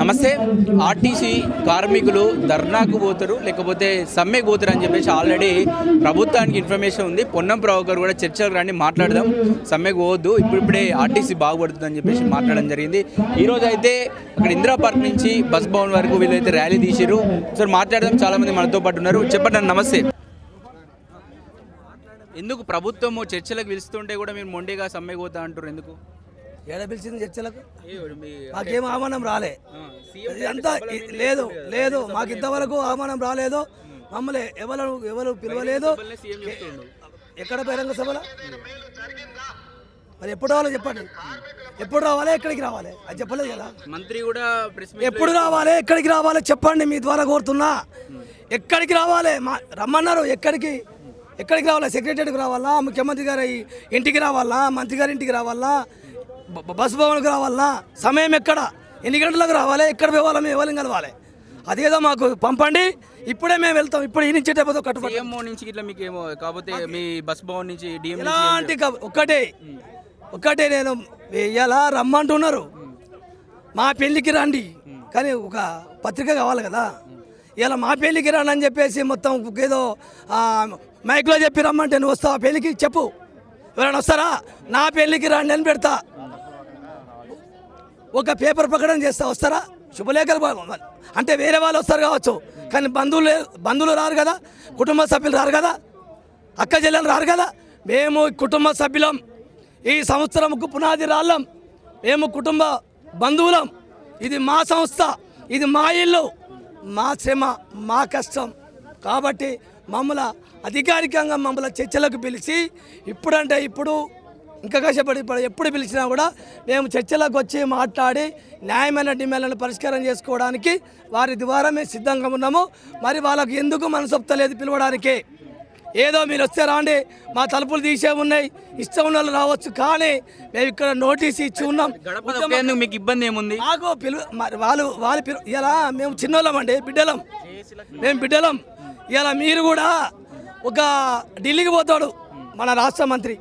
నమస్తే. ఆర్టీసీ కార్మికులు ధర్నాకు పోతారు లేకపోతే సమ్మెకు పోతారు అని చెప్పేసి ఆల్రెడీ ప్రభుత్వానికి ఇన్ఫర్మేషన్ ఉంది. పొన్నం ప్రభాకర్ కూడా చర్చలకు రండి మాట్లాడదాం, సమ్మెకు పోవద్దు, ఇప్పుడిప్పుడే ఆర్టీసీ బాగుపడుతుంది అని చెప్పేసి మాట్లాడడం జరిగింది. ఈరోజు అయితే అక్కడ ఇందిరా పార్క్ నుంచి బస్ భవన్ వరకు వీళ్ళైతే ర్యాలీ తీసారు. సో మాట్లాడదాం, చాలామంది మనతో పాటు ఉన్నారు. చెప్పండి. నమస్తే. ఎందుకు ప్రభుత్వము చర్చలకు పిలుస్తుంటే కూడా మీరు మొండిగా సమ్మెకు పోతా అంటారు? ఎందుకు ఏడ పిలిచింది చర్చలకు? మాకేం ఆహ్వానం రాలే, అంతా లేదు లేదు, మాకు ఇంతవరకు ఆహ్వానం రాలేదు. మమ్మల్ని ఎవరు పిలవలేదు. ఎక్కడ బహిరంగ సభలో మరి ఎప్పుడు రావాలో చెప్పండి. ఎప్పుడు రావాలి, ఎక్కడికి రావాలి అది చెప్పలేదు కదా. మంత్రి కూడా ఎప్పుడు రావాలి, ఎక్కడికి రావాలి చెప్పండి, మీ ద్వారా కోరుతున్నా. ఎక్కడికి రావాలి రమ్మన్నారు, ఎక్కడికి రావాలి? సెక్రటరీకి రావాలా, ముఖ్యమంత్రి గారి ఇంటికి రావాలా, మంత్రి గారి ఇంటికి రావాలా, బస్ భవన్కి రావాలా? సమయం ఎక్కడ, ఎన్ని గంటలకు రావాలి, ఎక్కడ పోవాలి, మేము ఎవరిని కలవాలి? అదేదో మాకు పంపండి, ఇప్పుడే మేము వెళ్తాం. ఇప్పుడు ఈ నుంచి కట్టుబడి నుంచి ఇట్లా మీకు ఏమో కాకపోతే మీ బస్ భవన్ నుంచి ఎలాంటి ఒక్కటే నేను ఇలా రమ్మంటున్నారు. మా పెళ్ళికి రండి, కానీ ఒక పత్రిక కావాలి కదా. ఇలా మా పెళ్ళికి రండి అని చెప్పేసి మొత్తం ఏదో మైక్లో చెప్పి రమ్మంటే నువ్వు వస్తావా పెళ్ళికి? చెప్పు, ఎవరైనా వస్తారా? నా పెళ్ళికి రండి అని పెడతా, ఒక పేపర్ ప్రకటన చేస్తా, వస్తారా? శుభలేఖలు అంటే వేరే వాళ్ళు వస్తారు కావచ్చు, కానీ బంధువులు రారు కదా, కుటుంబ సభ్యులు రారు కదా, అక్క చెల్లెలు రారు కదా. మేము కుటుంబ సభ్యులం, ఈ సంవత్సరంకు పునాది రాళ్ళం, మేము కుటుంబ బంధువులం. ఇది మా సంస్థ, ఇది మా ఇల్లు, మా శ్రమ, మా కష్టం. కాబట్టి మమ్మల్ని అధికారికంగా మమ్మల్ని చర్చలకు పిలిచి ఇప్పుడంటే ఇప్పుడు ఇంకా కష్టపడి ఎప్పుడు పిలిచినా కూడా మేము చర్చలకు వచ్చి మాట్లాడి న్యాయమైన డిమాండ్లను పరిష్కారం చేసుకోవడానికి వారి ద్వారా మేము సిద్ధంగా ఉన్నాము. మరి వాళ్ళకు ఎందుకు మనసొప్తలేదు పిలవడానికి? ఏదో మీరు వస్తే రాండి, మా తలుపులు తీసే ఉన్నాయి, ఇష్టం ఉన్న వాళ్ళు రావచ్చు, కానీ మేము ఇక్కడ నోటీస్ ఇచ్చి ఉన్నాం. మీకు ఇబ్బంది ఏముంది? మాకు వాళ్ళు ఇలా మేము చిన్నోళ్ళం అండి, బిడ్డలం, మేము బిడ్డలం. ఇలా మీరు కూడా ఒక ఢిల్లీకి పోతాడు మన రాష్ట్ర మంత్రి,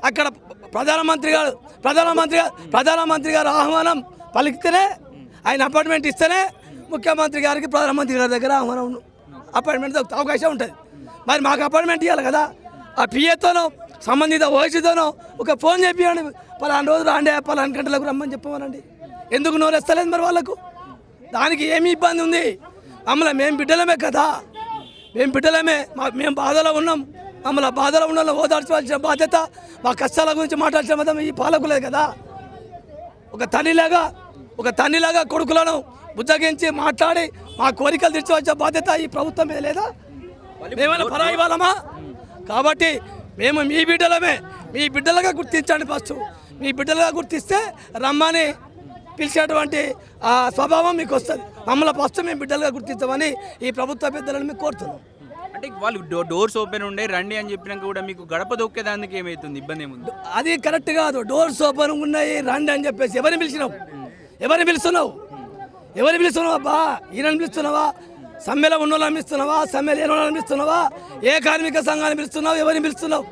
అక్కడ ప్రధానమంత్రి గారు ఆహ్వానం పలికితేనే, ఆయన అపాయింట్మెంట్ ఇస్తేనే ముఖ్యమంత్రి గారికి ప్రధానమంత్రి గారి దగ్గర ఆహ్వానం అపాయింట్మెంట్ అవకాశం ఉంటుంది. మరి మాకు అపాయింట్మెంట్ ఇవ్వాలి కదా. ఆ పిఏతోనో సంబంధిత ఓసీతోనో ఒక ఫోన్ చెప్పియండి, పలానా రోజు రాండి, పలానా గంటలకు రమ్మని చెప్పమనండి. ఎందుకు నోరెస్తలేదు మరి వాళ్ళకు? దానికి ఏమి ఇబ్బంది ఉంది? మమ్మల్ని మేము బిడ్డలమే కదా, మేము బిడ్డలమే, మేము బాధలో ఉన్నాం. మమ్మల్ని బాధలో ఉన్న ఓదార్చవలసిన బాధ్యత, మా కష్టాల గురించి మాట్లాడాల్సిన బాధ్యత ఈ పాలకులే కదా. ఒక తండ్రిలాగా కొడుకులను బుజ్జగించి మాట్లాడి మా కోరికలు తీర్చవలసిన బాధ్యత ఈ ప్రభుత్వం మీద లేదా? మేమైనా పరాయి వాళ్ళమా? కాబట్టి మేము మీ బిడ్డలమే, మీ బిడ్డలుగా గుర్తించండి. ఫస్ట్ మీ బిడ్డలుగా గుర్తిస్తే రమ్మని పిలిచేటువంటి ఆ స్వభావం మీకు వస్తుంది. మమ్మల్ని ఫస్ట్ మేము బిడ్డలుగా గుర్తించమని ఈ ప్రభుత్వ పెద్దలను మీకు కోరుతున్నాం. అంటే వాళ్ళు డోర్స్ ఓపెన్ ఉండే రండి అని చెప్పినాక కూడా మీకు గడప దొక్కేదానికి ఏమవుతుంది? ఇబ్బంది ఏముంది? అది కరెక్ట్ కాదు. డోర్స్ ఓపెన్ ఉన్నాయి రండి అని చెప్పేసి ఎవరిని పిలిచినావు? అబ్బా? ఈయనని పిలుస్తున్నావా? సమ్మెలో ఉన్న వాళ్ళని పిలుస్తున్నావా? సమ్మెలో లేని వాళ్ళని పిలుస్తున్నావా? ఏ కార్మిక సంఘాన్ని పిలుస్తున్నావు? ఎవరిని పిలుస్తున్నావు?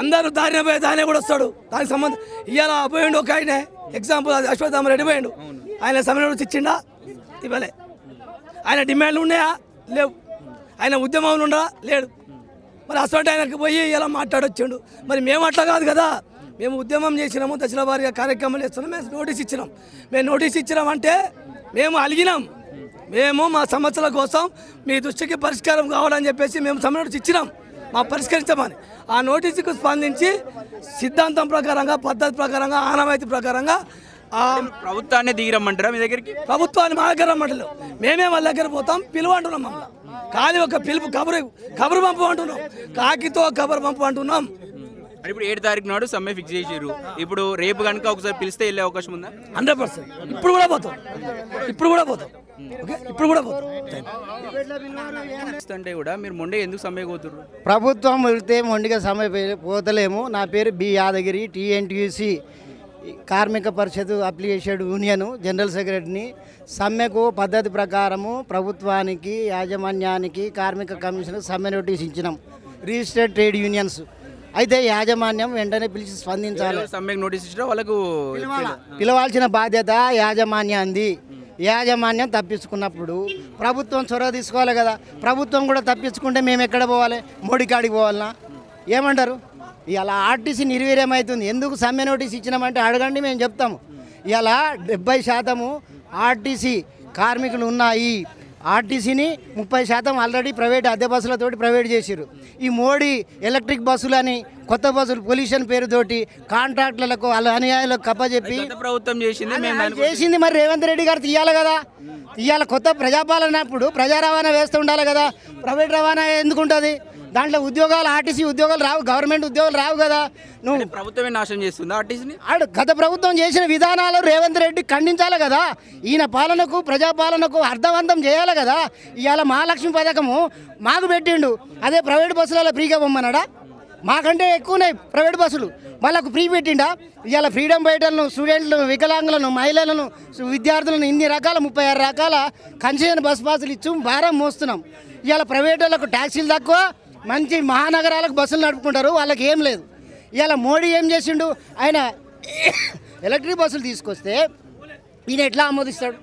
అందరూ దారిన పోయి దానే కూడా వస్తాడు. దానికి సంబంధం ఇవాళ పోయిండు ఒక ఆయన, ఎగ్జాంపుల్ అశ్వత్థామరెడ్డి పోయిండు. ఆయన సమ్మెలో ఇచ్చిండా? ఇవ్వలే. ఆయన డిమాండ్లు ఉన్నాయా? లేవు. ఆయన ఉద్యమంలో ఉండడా? లేడు. మరి అసలు ఆయనకు పోయి ఇలా మాట్లాడొచ్చిండు. మరి మేము అట్లా కాదు కదా, మేము ఉద్యమం చేసినాము, దశల వారీగా కార్యక్రమాలు చేస్తున్నాం, మేము నోటీస్ ఇచ్చినాం అంటే మేము అలిగినాం. మేము మా సమస్యల కోసం మీ దృష్టికి పరిష్కారం కావాలని చెప్పేసి మేము నోటీస్ ఇచ్చినాం, మా పరిష్కరించమని. ఆ నోటీసుకు స్పందించి సిద్ధాంతం ప్రకారంగా, పద్ధతి ప్రకారంగా, ఆనవాయితీ ప్రకారంగా ప్రభుత్వాన్ని దిగిరమ్మంటారా మీ దగ్గరికి? ప్రభుత్వాన్ని మా దగ్గర రమ్మంటలేవు, మేమే వాళ్ళ దగ్గర పోతాం. పిలువంటున్నాం మమ్మల్ని, కానీ ఒక పిలుపు కబురు పంపు అంటున్నాం, కాకితో కబురు పంపు అంటున్నాం. ఇప్పుడు 7 తారీఖు నాడు సమ్మె ఫిక్స్ చేసారు. ఇప్పుడు రేపు కనుక ఒకసారి పిలిస్తే వెళ్ళే అవకాశం ఉందా? 100%. ఇప్పుడు కూడా పోతాం. అంటే కూడా మీరు మొండే ఎందుకు సమ్మె పోతున్నారు? ప్రభుత్వం వెళ్తే మొండిగా సమ్మె పోతలేము. నా పేరు బి యాదగిరి, టీఎన్టీయూసీ కార్మిక పరిషత్ అప్లికేషన్ యూనియన్ జనరల్ సెక్రటరీని. సమ్మెకు పద్ధతి ప్రకారము ప్రభుత్వానికి, యాజమాన్యానికి, కార్మిక కమిషన్ సమ్మె నోటీస్ ఇచ్చినాం, రిజిస్టర్డ్ ట్రేడ్ యూనియన్స్. అయితే యాజమాన్యం వెంటనే పిలిచి స్పందించాలి. సమ్మెకు నోటీస్ ఇచ్చినా వాళ్ళకు పిలవాల్సిన బాధ్యత యాజమాన్యాన్ని. యాజమాన్యం తప్పించుకున్నప్పుడు ప్రభుత్వం చొరవ తీసుకోవాలి కదా. ప్రభుత్వం కూడా తప్పించుకుంటే మేము ఎక్కడ పోవాలి? మోడీ కాడికి పోవాలన్నా? ఏమంటారు? ఇలా ఆర్టీసీ నిర్వీర్యమవుతుంది. ఎందుకు సమ్మె నోటీస్ ఇచ్చినామంటే అడగండి, మేము చెప్తాము. ఇలా 70% ఆర్టీసీ కార్మికులు ఉన్నాయి. ఆర్టీసీని 30% ఆల్రెడీ ప్రైవేట్ అద్దె బస్సులతోటి ప్రైవేట్ చేసిర్రు. ఈ మోడీ ఎలక్ట్రిక్ బస్సులని కొత్త బస్సులు పొల్యూషన్ పేరుతోటి కాంట్రాక్టులకు వాళ్ళ అనుయాయులకు కప్పచెప్పి ప్రభుత్వం చేసింది. మరి రేవంత్ రెడ్డి గారు తీయాలి కదా. ఇవాళ కొత్త ప్రజాపాలన అప్పుడు ప్రజా రవాణా వ్యవస్థ ఉండాలి కదా. ప్రైవేట్ రవాణా ఎందుకు ఉంటుంది? దాంట్లో ఉద్యోగాలు, ఆర్టీసీ ఉద్యోగాలు రావు, గవర్నమెంట్ ఉద్యోగాలు రావు కదా. నువ్వు ప్రభుత్వమే నాశనం చేస్తుంది ఆర్టీసీని. గత ప్రభుత్వం చేసిన విధానాలు రేవంత్ రెడ్డి ఖండించాలి కదా. ఈయన పాలనకు, ప్రజాపాలనకు అర్థవంతం చేయాలి కదా. ఇవాళ మహాలక్ష్మి పథకము మాకు పెట్టిండు, అదే ప్రైవేట్ బస్సులలో ఫ్రీగా పొమ్మన్నాడా? మాకంటే ఎక్కువన్నాయి ప్రైవేట్ బస్సులు, వాళ్ళకు ఫ్రీ పెట్టిండా? ఇవాళ ఫ్రీడమ్ ఫైటర్లను, స్టూడెంట్లను, వికలాంగులను, మహిళలను, విద్యార్థులను ఇన్ని రకాల 36 రకాల కన్సెషన్ బస్ పాసులు ఇచ్చి భారం మోస్తున్నాం. ఇవాళ ప్రైవేట్ వాళ్ళకు ట్యాక్సీలు తక్కువ, మంచి మహానగరాలకు బస్సులు నడుపుకుంటారు, వాళ్ళకి ఏం లేదు. ఇవాళ మోడీ ఏం చేసిండు? ఆయన ఎలక్ట్రిక్ బస్సులు తీసుకొస్తే ఈయన ఎట్లా ఆమోదిస్తాడు?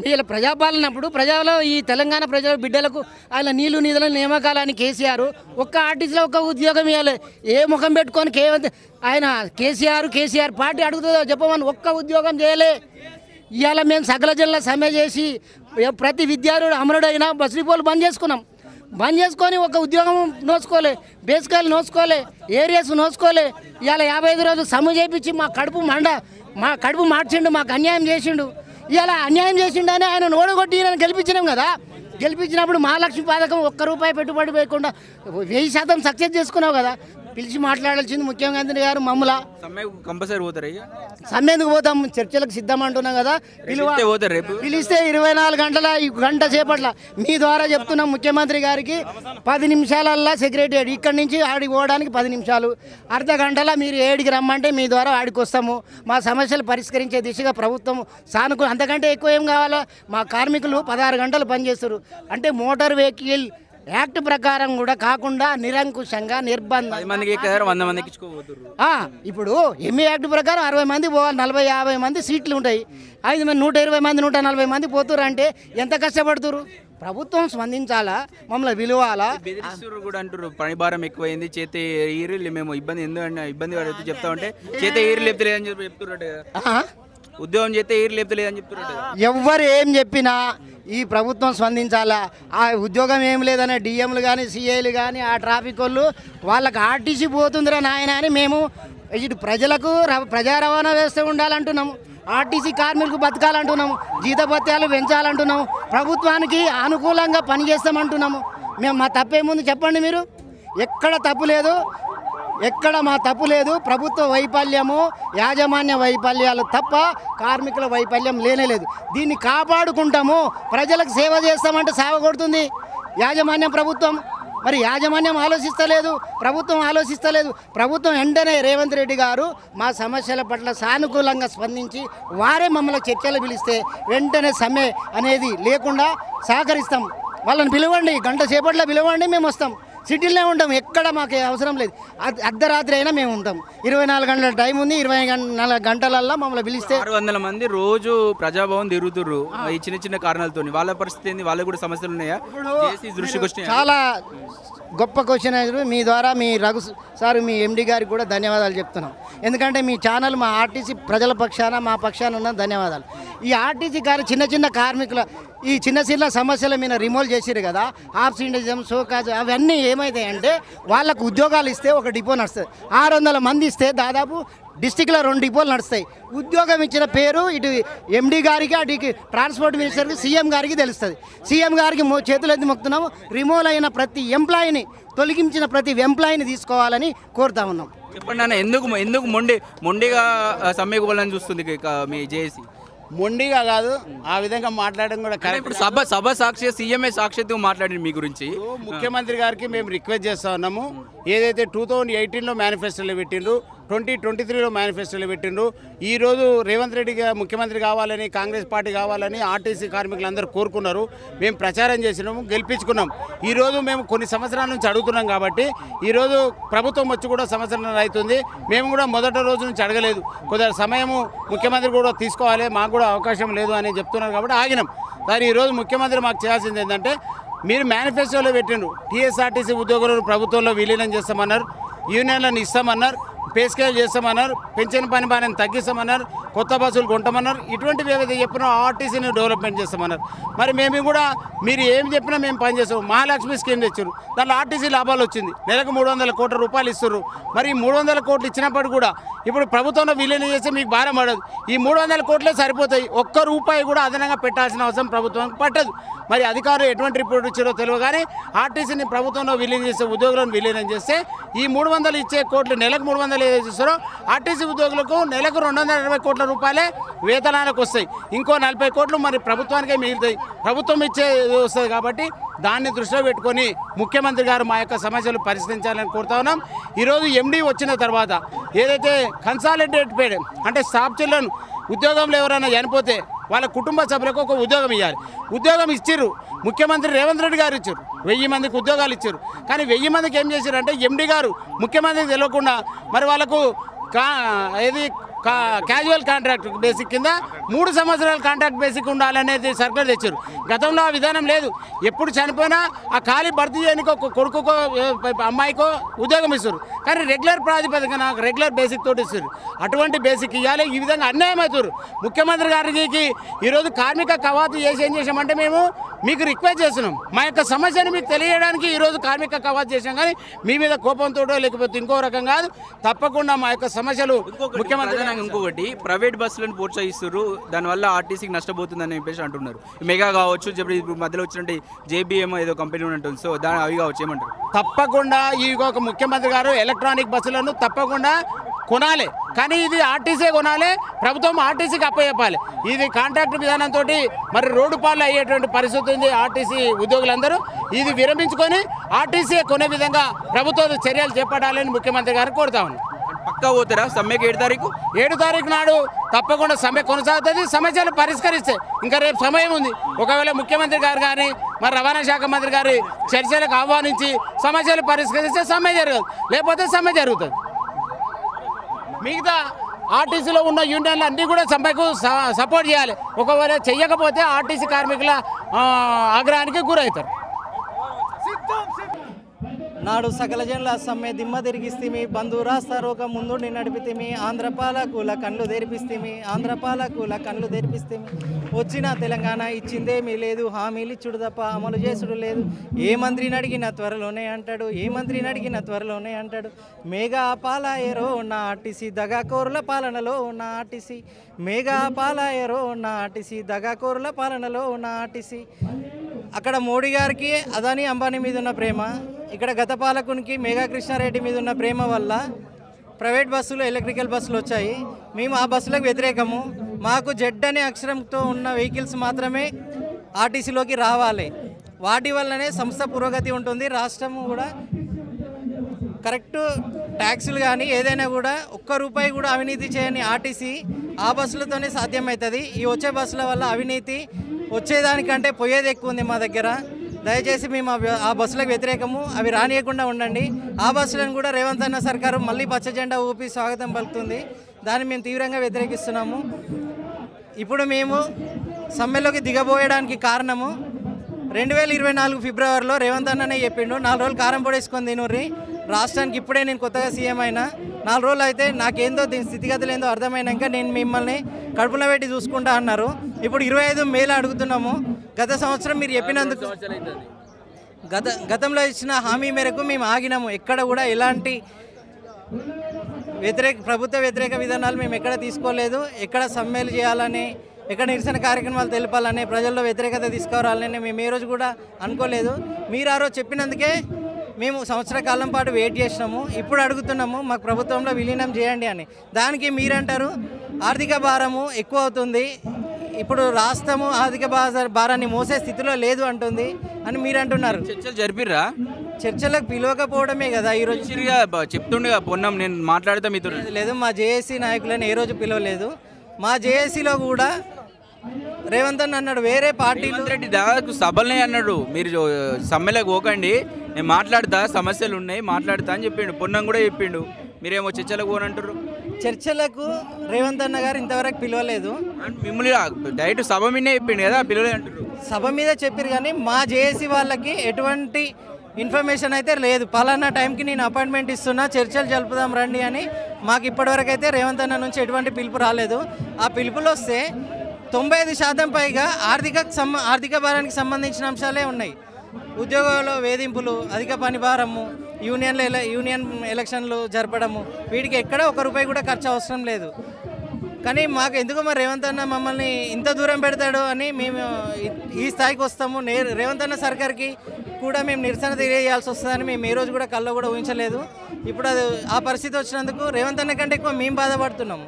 వీళ్ళ ప్రజాపాలనప్పుడు ప్రజలు, ఈ తెలంగాణ ప్రజల బిడ్డలకు ఆయన నీళ్లు నిధుల నియామకాలని కేసీఆర్ ఒక్క ఆర్టీసీలో ఒక్క ఉద్యోగం ఇవ్వాలి. ఏ ముఖం పెట్టుకొని ఆయన కేసీఆర్ పార్టీ అడుగుతుందో చెప్పమని ఒక్క ఉద్యోగం చేయలే. ఇవాళ మేము సకల జిల్లా సమ్మె చేసి ప్రతి విద్యార్థుడు అమరుడైనా బస్ డిపోలు బంద్ చేసుకున్నాం. బంద్ చేసుకొని ఒక ఉద్యోగం నోచుకోలే, బేసికల్ నోచుకోలే, ఏరియాస్ నోచుకోలే. ఇవాళ 55 రోజులు సమ్మె చేయించి మా కడుపు మార్చిండు, మాకు అన్యాయం చేసిండు. ఇవాళ అన్యాయం చేసిండు అని ఆయన ఓడగొట్టి నేను గెలిపించినాం కదా. గెలిపించినప్పుడు మహాలక్ష్మి పథకం ₹1 పెట్టుబడి వేయకుండా 1000% సక్సెస్ చేసుకున్నావు కదా. పిలిచి మాట్లాడాల్సింది ముఖ్యమంత్రి గారు. మమ్మల్ని కంపల్సరీ పోతారు. సమ్మె ఎందుకు పోతాం? చర్చలకు సిద్ధం అంటున్నాం కదా. పిలిస్తే 24 గంటల గంట సేపట్ల మీ ద్వారా చెప్తున్నాం ముఖ్యమంత్రి గారికి. 10 నిమిషాలల్లా సెక్రటరీ ఇక్కడి నుంచి ఆడికి పోవడానికి 10 నిమిషాలు, అర్ధ గంటల మీరు ఏడికి రమ్మంటే మీ ద్వారా ఆడికి వస్తాము. మా సమస్యలు పరిష్కరించే దిశగా ప్రభుత్వం సానుకూల. అంతకంటే ఎక్కువ ఏం కావాలా? మా కార్మికులు 16 గంటలు పనిచేస్తారు. అంటే మోటార్ వెహికల్ యాక్ట్ ప్రకారం కూడా కాకుండా నిరంకుశంగా నిర్బంధం. ఇప్పుడు ఎంఏ యాక్ట్ ప్రకారం 60 మంది పోవాలి, 40-50 మంది సీట్లు ఉంటాయి. 5 మంది 120 మంది 140 మంది పోతురు అంటే ఎంత కష్టపడుతురు? ప్రభుత్వం స్పందించాలా, మమ్మల్ని విలువాలా? కూడా అంటారు పని భారం ఎక్కువైంది, చేతి ఈరు మేము ఇబ్బంది పడుతూ చెప్తా ఉంటే చేతి ఈరు లేపుతలేదని చెప్పి చెప్తున్నట్టు, ఉద్యోగం చేస్తే ఈరు లేపుతలేదని చెప్తున్నట్టు. ఎవరు ఏం చెప్పినా ఈ ప్రభుత్వం స్పందించాలా. ఆ ఉద్యోగం ఏం లేదనే డిఎంలు కానీ, సిఐలు కానీ, ఆ ట్రాఫిక్ వాళ్ళు వాళ్ళకి ఆర్టీసీ పోతుందిరా నాయన అని మేము ఇటు ప్రజలకు ప్రజా రవాణా వ్యవస్థ ఉండాలంటున్నాము. ఆర్టీసీ కార్మికులకు బతకాలంటున్నాము, జీతభత్యాలు పెంచాలంటున్నాము, ప్రభుత్వానికి అనుకూలంగా పనిచేస్తామంటున్నాము. మేము మా తప్పేముంది చెప్పండి మీరు? ఎక్కడ తప్పు లేదు, ఎక్కడ మా తప్పు లేదు. ప్రభుత్వ వైఫల్యము, యాజమాన్య వైఫల్యాలు తప్ప కార్మికుల వైఫల్యం లేనేలేదు. దీన్ని కాపాడుకుంటాము, ప్రజలకు సేవ చేస్తామంటే సేవ కొడుతుంది యాజమాన్యం, ప్రభుత్వం. మరి యాజమాన్యం ఆలోచిస్తలేదు, ప్రభుత్వం ఆలోచిస్తలేదు. ప్రభుత్వం వెంటనే రేవంత్ రెడ్డి గారు మా సమస్యల పట్ల సానుకూలంగా స్పందించి వారే మమ్మల్ని చర్చలు పిలిస్తే వెంటనే సమ్మె అనేది లేకుండా సహకరిస్తాం. వాళ్ళని పిలవండి, గంట సేపట్లో పిలవండి, మేము వస్తాం. సిటీలోనే ఉంటాం, ఎక్కడ మాకు అవసరం లేదు. అర్ధరాత్రి అయినా మేము ఉంటాం. 24 గంటల టైం ఉంది. 24 గంటలల్లో మమ్మల్ని పిలిస్తే 600 మంది రోజు ప్రజాభవన్ తిరుగుతుర్రు ఈ చిన్న చిన్న కారణాలతో. వాళ్ళ పరిస్థితి ఏంది? వాళ్ళకు కూడా సమస్యలు ఉన్నాయా? చాలా గొప్ప క్వశ్చన్. మీ ద్వారా మీ రఘు సార్, మీ ఎండి గారికి కూడా ధన్యవాదాలు చెప్తున్నాం. ఎందుకంటే మీ ఛానల్ మా ఆర్టీసీ ప్రజల పక్షాన, మా పక్షాన ఉన్న ధన్యవాదాలు. ఈ ఆర్టీసీ చిన్న చిన్న కార్మికుల ఈ చిన్న చిన్న సమస్యల మీద రిమూవ్ చేసిరు కదా, ఆబ్సెంటిజం, షోకాజ్, అవన్నీ ఏమవుతాయంటే వాళ్ళకు ఉద్యోగాలు ఇస్తే ఒక డిపో నడుస్తుంది. 600 మంది ఇస్తే దాదాపు డిస్టిక్లో 2 డిపోలు నడుస్తాయి. ఉద్యోగం ఇచ్చిన పేరు ఇటు ఎండి గారికి, అటు ట్రాన్స్పోర్ట్ మినిస్టర్కి, సీఎం గారికి తెలుస్తుంది. సీఎం గారికి చేతులు ఎత్తి మొక్కుతున్నాము. రిమూవ్ అయిన ప్రతి ఎంప్లాయీని, తొలగించిన ప్రతి ఎంప్లాయీని తీసుకోవాలని కోరుతా ఉన్నాం. చెప్పండి అన్న, ఎందుకు మొండిగా సమ్మెకు పోవాలని చూస్తుంది మీ జేఏసీ? మొండిగా కాదు, ఆ విధంగా మాట్లాడడం కూడా కరెక్ట్. ఇప్పుడు సభ సాక్షి, సీఎంఏ సాక్షితో మాట్లాడింది మీ గురించి. ముఖ్యమంత్రి గారికి మేము రిక్వెస్ట్ చేస్తా ఉన్నాము. ఏదైతే 2018లో మేనిఫెస్టోలో పెట్టిండ్రు 2023లో మేనిఫెస్టోలో పెట్టిండ్రు. ఈరోజు రేవంత్ రెడ్డి ముఖ్యమంత్రి కావాలని, కాంగ్రెస్ పార్టీ కావాలని ఆర్టీసీ కార్మికులందరూ కోరుకున్నారు. మేము ప్రచారం చేసినాము, గెలిపించుకున్నాం. ఈరోజు మేము కొన్ని సంవత్సరాల నుంచి అడుగుతున్నాం కాబట్టి ఈరోజు ప్రభుత్వం వచ్చి కూడా సంవత్సరం అవుతుంది. మేము కూడా మొదటి రోజు నుంచి అడగలేదు, కొద్దిగా సమయము ముఖ్యమంత్రి కూడా తీసుకోవాలి, మాకు కూడా అవకాశం లేదు అని చెప్తున్నారు కాబట్టి ఆగినాం. కానీ ఈరోజు ముఖ్యమంత్రి మాకు చేయాల్సింది ఏంటంటే, మీరు మేనిఫెస్టోలో పెట్టిండ్రు టీఎస్ఆర్టీసీ ఉద్యోగులను ప్రభుత్వంలో విలీనం చేస్తామన్నారు, యూనియన్లను ఇస్తామన్నారు, పే స్కేల్ చేస్తామన్నారు, పెన్షన్ పని భారాన్ని తగ్గిస్తామన్నారు, కొత్త బస్సులు కొంటామన్నారు. ఇటువంటివి ఏవైతే చెప్పినా ఆర్టీసీని డెవలప్మెంట్ చేస్తామన్నారు. మరి మేము కూడా మీరు ఏం చెప్పినా మేము పనిచేస్తాం. మహాలక్ష్మి స్కీమ్ తెచ్చారు, దాంట్లో ఆర్టీసీ లాభాలు వచ్చింది, నెలకు 300 కోట్ల రూపాయలు ఇస్తారు. మరి 300 కోట్లు ఇచ్చినప్పుడు కూడా ఇప్పుడు ప్రభుత్వంలో విలీనం చేస్తే మీకు భారం పడదు. ఈ 300 కోట్లే సరిపోతాయి, ఒక్క రూపాయి కూడా అదనంగా పెట్టాల్సిన అవసరం ప్రభుత్వానికి పట్టదు. మరి అధికారులు ఎటువంటి రిపోర్ట్ ఇచ్చారో తెలియదు కానీ ఆర్టీసీని ప్రభుత్వంలో విలీనం చేస్తే, ఉద్యోగులను విలీనం చేస్తే ఈ 300 ఇచ్చే కోట్లు నెలకు 300 ఏదైతే ఇస్తారో ఆర్టీసీ ఉద్యోగులకు నెలకు 220 కోట్ల రూపాయలే వేతనాలకు వస్తాయి. ఇంకో 40 కోట్లు మరి ప్రభుత్వానికే మిగులుతాయి, ప్రభుత్వం ఇచ్చే వస్తుంది. కాబట్టి దాన్ని దృష్టిలో పెట్టుకొని ముఖ్యమంత్రి గారు మా యొక్క సమస్యలు పరిష్కరించాలని కోరుతా ఉన్నాం. ఈరోజు ఎండీ వచ్చిన తర్వాత ఏదైతే కన్సాలిడేట్ పేడ్ అంటే స్టాఫ్ చిల్డ్రన్ ఉద్యోగంలో ఎవరైనా చనిపోతే వాళ్ళ కుటుంబ సభ్యులకు ఒక ఉద్యోగం ఇవ్వాలి. ఉద్యోగం ఇచ్చిర్రు, ముఖ్యమంత్రి రేవంత్ రెడ్డి గారు ఇచ్చారు, 1000 మందికి ఉద్యోగాలు ఇచ్చారు. కానీ 1000 మందికి ఏం చేశారంటే ఎండీ గారు ముఖ్యమంత్రికి తెలియకుండా మరి వాళ్ళకు క్యాజువల్ కాంట్రాక్ట్ బేసిక్ కింద 3 సంవత్సరాల కాంట్రాక్ట్ బేసిక్ ఉండాలనేది సర్కులర్ తెచ్చారు. గతంలో ఆ విధానం లేదు. ఎప్పుడు చనిపోయినా ఆ ఖాళీ భర్తీ చేయడానికి ఒక కొడుకుకో అమ్మాయికో ఉద్యోగం ఇస్తారు. కానీ రెగ్యులర్ ప్రాతిపదికన రెగ్యులర్ బేసిక్ తోటి ఇస్తారు. అటువంటి బేసిక్ ఇవ్వాలి. ఈ విధంగా అన్యాయం అవుతారు. ముఖ్యమంత్రి గారికి ఈరోజు కార్మిక కవాతు చేసి ఏం చేసామంటే, మేము మీకు రిక్వెస్ట్ చేస్తున్నాం, మా యొక్క సమస్యను మీకు తెలియడానికి ఈరోజు కార్మిక కవాతు చేసాం. కానీ మీ మీద కోపంతో లేకపోతే ఇంకో రకం కాదు. తప్పకుండా మా యొక్క సమస్యలు ముఖ్యమంత్రి. ఇంకొకటి, ప్రైవేట్ బస్సులను ప్రోత్సహిస్తారు, దానివల్ల ఆర్టీసీకి నష్టపోతుందని చెప్పేసి అంటున్నారు. మెగా కావచ్చు, ఇప్పుడు మధ్యలో వచ్చినట్టు జేబీఎం ఏదో కంపెనీ ఉంటుంది, సో దాని అవి కావచ్చు, ఏమంటారు? తప్పకుండా ఈ ఒక ముఖ్యమంత్రి గారు ఎలక్ట్రానిక్ బస్సులను తప్పకుండా కొనాలి. కానీ ఇది ఆర్టీసీ కొనాలి, ప్రభుత్వం ఆర్టీసీకి అప్పచెప్పాలి. ఇది కాంట్రాక్ట్ విధానంతో మరి రోడ్డు పాలు అయ్యేటువంటి పరిస్థితి ఉంది. ఆర్టీసీ ఉద్యోగులందరూ ఇది విరమించుకొని ఆర్టీసీ కొనే విధంగా ప్రభుత్వం చర్యలు చేపట్టాలని ముఖ్యమంత్రి గారు కోరుతా ఉన్నాం. పక్కా పోతారా సమ్మెకి? 7 తారీఖు నాడు తప్పకుండా సమ్మె కొనసాగుతుంది. సమస్యలు పరిష్కరిస్తే ఇంకా రేపు సమయం ఉంది. ఒకవేళ ముఖ్యమంత్రి గారు కానీ మరి రవాణా శాఖ మంత్రి గారి చర్చలకు ఆహ్వానించి సమస్యలు పరిష్కరిస్తే సమ్మె జరగదు, లేకపోతే సమ్మె జరుగుతుంది. మిగతా ఆర్టీసీలో ఉన్న యూనియన్లు అన్నీ కూడా సమ్మెకు సపోర్ట్ చేయాలి. ఒకవేళ చెయ్యకపోతే ఆర్టీసీ కార్మికుల ఆగ్రహానికి గురవుతారు. నాడు సకల జనుల సమ్మె దిమ్మ తిరిగిస్తేమి, బంధు రాస్తారోక ముందు నడిపితేమి, ఆంధ్రపాలకుల కళ్ళు తెరిపిస్తేమి, ఆంధ్రపాలకుల కళ్ళు తెరిపిస్తేమి, వచ్చిన తెలంగాణ ఇచ్చిందేమీ లేదు, హామీలు ఇచ్చుడు తప్ప అమలు చేసుడు లేదు. ఏ మంత్రిని అడిగిన త్వరలోనే అంటాడు, ఏ మంత్రిని అడిగిన త్వరలోనే అంటాడు. మేఘా పాలాయరో ఉన్న ఆర్టీసీ, దగాకోరుల పాలనలో ఉన్న ఆర్టీసీ, మేఘా పాలాయరో ఉన్న ఆర్టీసీ, దగాకోరుల పాలనలో ఉన్న ఆర్టీసీ. అక్కడ మోడీ గారికి అదానీ అంబానీ మీద ఉన్న ప్రేమ, ఇక్కడ గత పాలకునికి మేఘా కృష్ణారెడ్డి మీద ఉన్న ప్రేమ వల్ల ప్రైవేట్ బస్సులు, ఎలక్ట్రికల్ బస్సులు వచ్చాయి. మేము ఆ బస్సులకు వ్యతిరేకము. మాకు జెడ్ అనే అక్షరంతో ఉన్న వెహికల్స్ మాత్రమే ఆర్టీసీలోకి రావాలి. వాటి వల్లనే సంస్థ పురోగతి ఉంటుంది. రాష్ట్రం కూడా కరెక్ట్ ట్యాక్సులు కానీ ఏదైనా కూడా ఒక్క రూపాయి కూడా అవినీతి చేయని ఆర్టీసీ ఆ బస్సులతోనే సాధ్యమవుతుంది. ఈ వచ్చే బస్సుల వల్ల అవినీతి వచ్చేదానికంటే పోయేది ఎక్కువ ఉంది మా దగ్గర. దయచేసి మేము ఆ బస్సులకు వ్యతిరేకము, అవి రానియకుండా ఉండండి. ఆ బస్సులను కూడా రేవంత్ అన్న సర్కారు మళ్ళీ పచ్చ జెండా ఊపి స్వాగతం పలుకుతుంది. దాన్ని మేము తీవ్రంగా వ్యతిరేకిస్తున్నాము. ఇప్పుడు మేము సమ్మెలోకి దిగబోయడానికి కారణము 2024 ఫిబ్రవరిలో రేవంత్ అన్ననే చెప్పిండు, 4 రోజులు కారం పొడేసుకొని తినుర్రి, రాష్ట్రానికి ఇప్పుడే నేను కొత్తగా సీఎం అయినా, 4 రోజులు అయితే నాకేందో దీని స్థితిగతులు ఏందో అర్థమైనాక నేను మిమ్మల్ని కడుపులో పెట్టి చూసుకుంటా అన్నారు. ఇప్పుడు 25 మేలు అడుగుతున్నాము. గత సంవత్సరం మీరు చెప్పినందుకు గతంలో ఇచ్చిన హామీ మేరకు మేము ఆగినాము. ఎక్కడ కూడా ఎలాంటి ప్రభుత్వ వ్యతిరేక విధానాలు మేము ఎక్కడ తీసుకోలేదు. ఎక్కడ సమ్మెలు చేయాలని, ఎక్కడ నిరసన కార్యక్రమాలు తెలపాలని, ప్రజల్లో వ్యతిరేకత తీసుకురావాలని మేము ఏ రోజు కూడా అనుకోలేదు. మీరు ఆ రోజు చెప్పినందుకే మేము సంవత్సర కాలం పాటు వెయిట్ చేసినాము. ఇప్పుడు అడుగుతున్నాము మాకు ప్రభుత్వంలో విలీనం చేయండి అని. దానికి మీరంటారు ఆర్థిక భారము ఎక్కువ అవుతుంది, ఇప్పుడు రాష్ట్రము ఆర్థిక భారాన్ని మోసే స్థితిలో లేదు అంటుంది అని మీరు అంటున్నారు. చర్చలు జరిపిర్రా? చర్చలకు పిలవకపోవడమే కదా ఈరోజు. చెప్తుండే పొన్నం, నేను మాట్లాడితే మీతో లేదు, మా జేఏసీ నాయకులను ఏ రోజు పిలవలేదు. మా జేఏసీలో కూడా రేవంత్ అన్న అన్నాడు వేరే పార్టీలు రెడ్డి దాదాపు సభలనే అన్నాడు, మీరు సమ్మెలకు పోకండి, నేను మాట్లాడతా, సమస్యలు ఉన్నాయి మాట్లాడతా అని చెప్పిండు. పొన్నం కూడా చెప్పిండు, మీరేమో చర్చలకు పోనంటారు. చర్చలకు రేవంత్ అన్న గారు ఇంతవరకు పిలవలేదు. మిమ్మల్ని డైరెక్ట్ సభ మీదే చెప్పిండు కదా, పిలవలే అంటారు. సభ మీద చెప్పారు కానీ మా జేఏసీ వాళ్ళకి ఎటువంటి ఇన్ఫర్మేషన్ అయితే లేదు. పలానా టైంకి నేను అపాయింట్మెంట్ ఇస్తున్నా, చర్చలు జరుపుదాం రండి అని మాకు ఇప్పటివరకు అయితే రేవంత్ అన్న నుంచి ఎటువంటి పిలుపు రాలేదు. ఆ పిలుపులు వస్తే 95% పైగా ఆర్థిక భారానికి సంబంధించిన అంశాలే ఉన్నాయి. ఉద్యోగాల్లో వేధింపులు, అధిక పని భారము, యూనియన్ ఎలక్షన్లు జరపడము, వీటికి ఎక్కడ ₹1 కూడా ఖర్చు అవసరం లేదు. కానీ మాకు ఎందుకో మరి రేవంత్ అన్న మమ్మల్ని ఇంత దూరం పెడతాడు అని మేము ఈ స్థాయికి వస్తాము. రేవంత్ అన్న సర్కార్కి కూడా మేము నిరసన తెలియజేయాల్సి వస్తుందని మేము ఏ రోజు కూడా కల్లో కూడా ఊహించలేదు. ఇప్పుడు అది ఆ పరిస్థితి వచ్చినందుకు రేవంత్ అన్న కంటే ఎక్కువ మేము బాధపడుతున్నాము.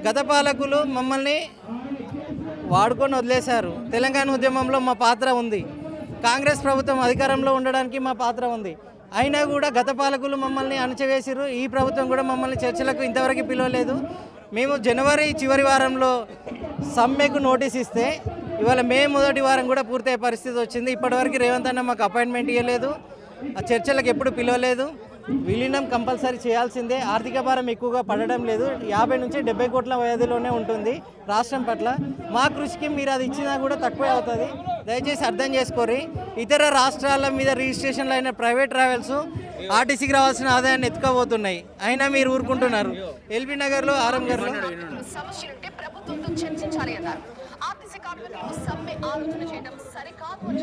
గత పాలకులు మమ్మల్ని వాడుకొని వదిలేశారు. తెలంగాణ ఉద్యమంలో మా పాత్ర ఉంది, కాంగ్రెస్ ప్రభుత్వం అధికారంలో ఉండడానికి మా పాత్ర ఉంది. అయినా కూడా గత పాలకులు మమ్మల్ని అణచివేసిరు. ఈ ప్రభుత్వం కూడా మమ్మల్ని చర్చలకు ఇంతవరకు పిలవలేదు. మేము జనవరి చివరి వారంలో సమ్మెకు నోటీస్ ఇస్తే ఇవాళ మే మొదటి వారం కూడా పూర్తయ్యే పరిస్థితి వచ్చింది. ఇప్పటివరకు రేవంత్ అన్న మాకు అపాయింట్మెంట్ ఇవ్వలేదు, ఆ చర్చలకు ఎప్పుడు పిలవలేదు. విలీనం కంపల్సరీ చేయాల్సిందే. ఆర్థిక భారం ఎక్కువగా పడడం లేదు. 50 నుంచి 70 కోట్ల వ్యవధిలోనే ఉంటుంది రాష్ట్రం పట్ల. మా కృషికి మీరు అది ఇచ్చినా కూడా తక్కువే అవుతుంది. దయచేసి అర్థం చేసుకోరి. ఇతర రాష్ట్రాల మీద రిజిస్ట్రేషన్లు అయిన ప్రైవేట్ ట్రావెల్స్ ఆర్టీసీకి రావాల్సిన ఆదాయాన్ని ఎత్తుకోబోతున్నాయి. అయినా మీరు ఊరుకుంటున్నారు. ఎల్బీ నగర్లో, ఆరంగర్లో సమస్యలుంటే ప్రభుత్వంతో చర్చించాలి అన్నారు. ఆర్టీసీ కార్మికులు సమ్మె ఆలోచన చేయడం సరికాదు అని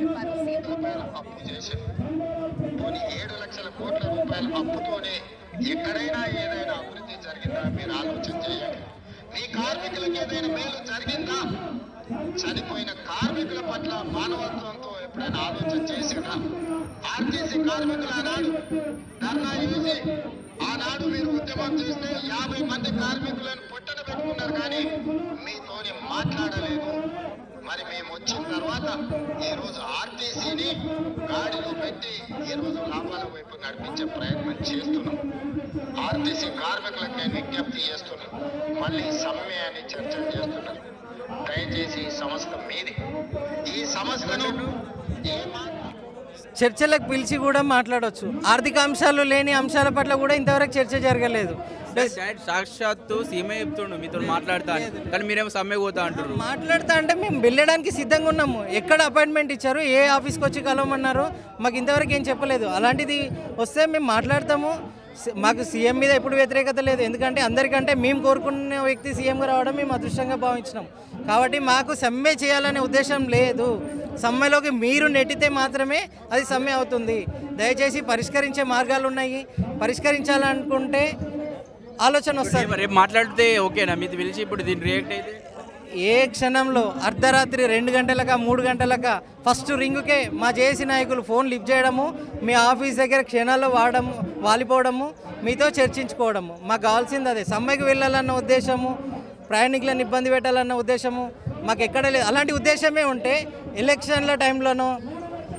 చెప్పారు. అప్పు చేశారు. 7 లక్షల కోట్ల రూపాయల అప్పుతోనే ఎక్కడైనా ఏదైనా అభివృద్ధి జరిగిందా మీరు ఆలోచన చేయండి. మీ కార్మికులకు ఏదైనా మేలు జరిగిందా? చనిపోయిన కార్మికుల పట్ల మానవత్వంతో ఎప్పుడైనా ఆలోచన చేసినా? ఆర్టీసీ కార్మికులు ఆనాడు ధర్నా చేసి ఆనాడు మీరు ఉద్యమం చేస్తే 50 మంది కార్మికులను పొట్టన పెట్టుకున్నారు, కానీ మీతోని మాట్లాడలేదు. మరి మేము వచ్చిన తర్వాత ఈరోజు ఆర్టీసీని గాడిలో పెట్టి ఈరోజు లాభాల వైపు నడిపించే ప్రయత్నం చేస్తున్నాం. ఆర్టీసీ కార్మికులకు నేను విజ్ఞప్తి చేస్తున్నాను, మళ్ళీ సమ్మె అని చర్చలు చేస్తున్నాను. దయచేసి ఈ సంస్థ మీది. ఈ సంస్థను చర్చలకు పిలిచి కూడా మాట్లాడవచ్చు. ఆర్థిక అంశాలు లేని అంశాల పట్ల కూడా ఇంతవరకు చర్చ జరగలేదు. సాక్షాత్తు సీమే చెప్తుండు మీతో మాట్లాడతా, కానీ మీరేమో సమ్మె పోతా అంటారు. మాట్లాడతా అంటే మేము వెళ్ళడానికి సిద్ధంగా ఉన్నాము. ఎక్కడ అపాయింట్మెంట్ ఇచ్చారు, ఏ ఆఫీస్కి వచ్చి కలవమన్నారు, మాకు ఇంతవరకు ఏం చెప్పలేదు. అలాంటిది వస్తే మేము మాట్లాడతాము. మాకు సీఎం మీద ఎప్పుడు వ్యతిరేకత లేదు, ఎందుకంటే అందరికంటే మేము కోరుకున్న వ్యక్తి సీఎంగా రావడం మేము అదృష్టంగా భావించినాం. కాబట్టి మాకు సమ్మె చేయాలనే ఉద్దేశం లేదు. సమ్మెలోకి మీరు నెట్టితే మాత్రమే అది సమ్మె అవుతుంది. దయచేసి పరిష్కరించే మార్గాలు ఉన్నాయి. పరిష్కరించాలనుకుంటే ఆలోచన వస్తుంది. రేపు మాట్లాడితే ఓకేనా? మీది పిలిచి ఇప్పుడు దీన్ని రియాక్ట్ అయితే ఏ క్షణంలో అర్ధరాత్రి 2 గంటలకా 3 గంటలకా ఫస్ట్ రింగుకే మా జేఏసీ నాయకులు ఫోన్ లిఫ్ట్ చేయడము, మీ ఆఫీస్ దగ్గర క్షణాల్లో వాలిపోవడము, మీతో చర్చించుకోవడము. మాకు కావాల్సింది అదే. సమ్మెకి వెళ్ళాలన్న ఉద్దేశము, ప్రయాణికులను ఇబ్బంది పెట్టాలన్న ఉద్దేశము మాకు ఎక్కడ లేదు. అలాంటి ఉద్దేశమే ఉంటే ఎలక్షన్ల టైంలోనో,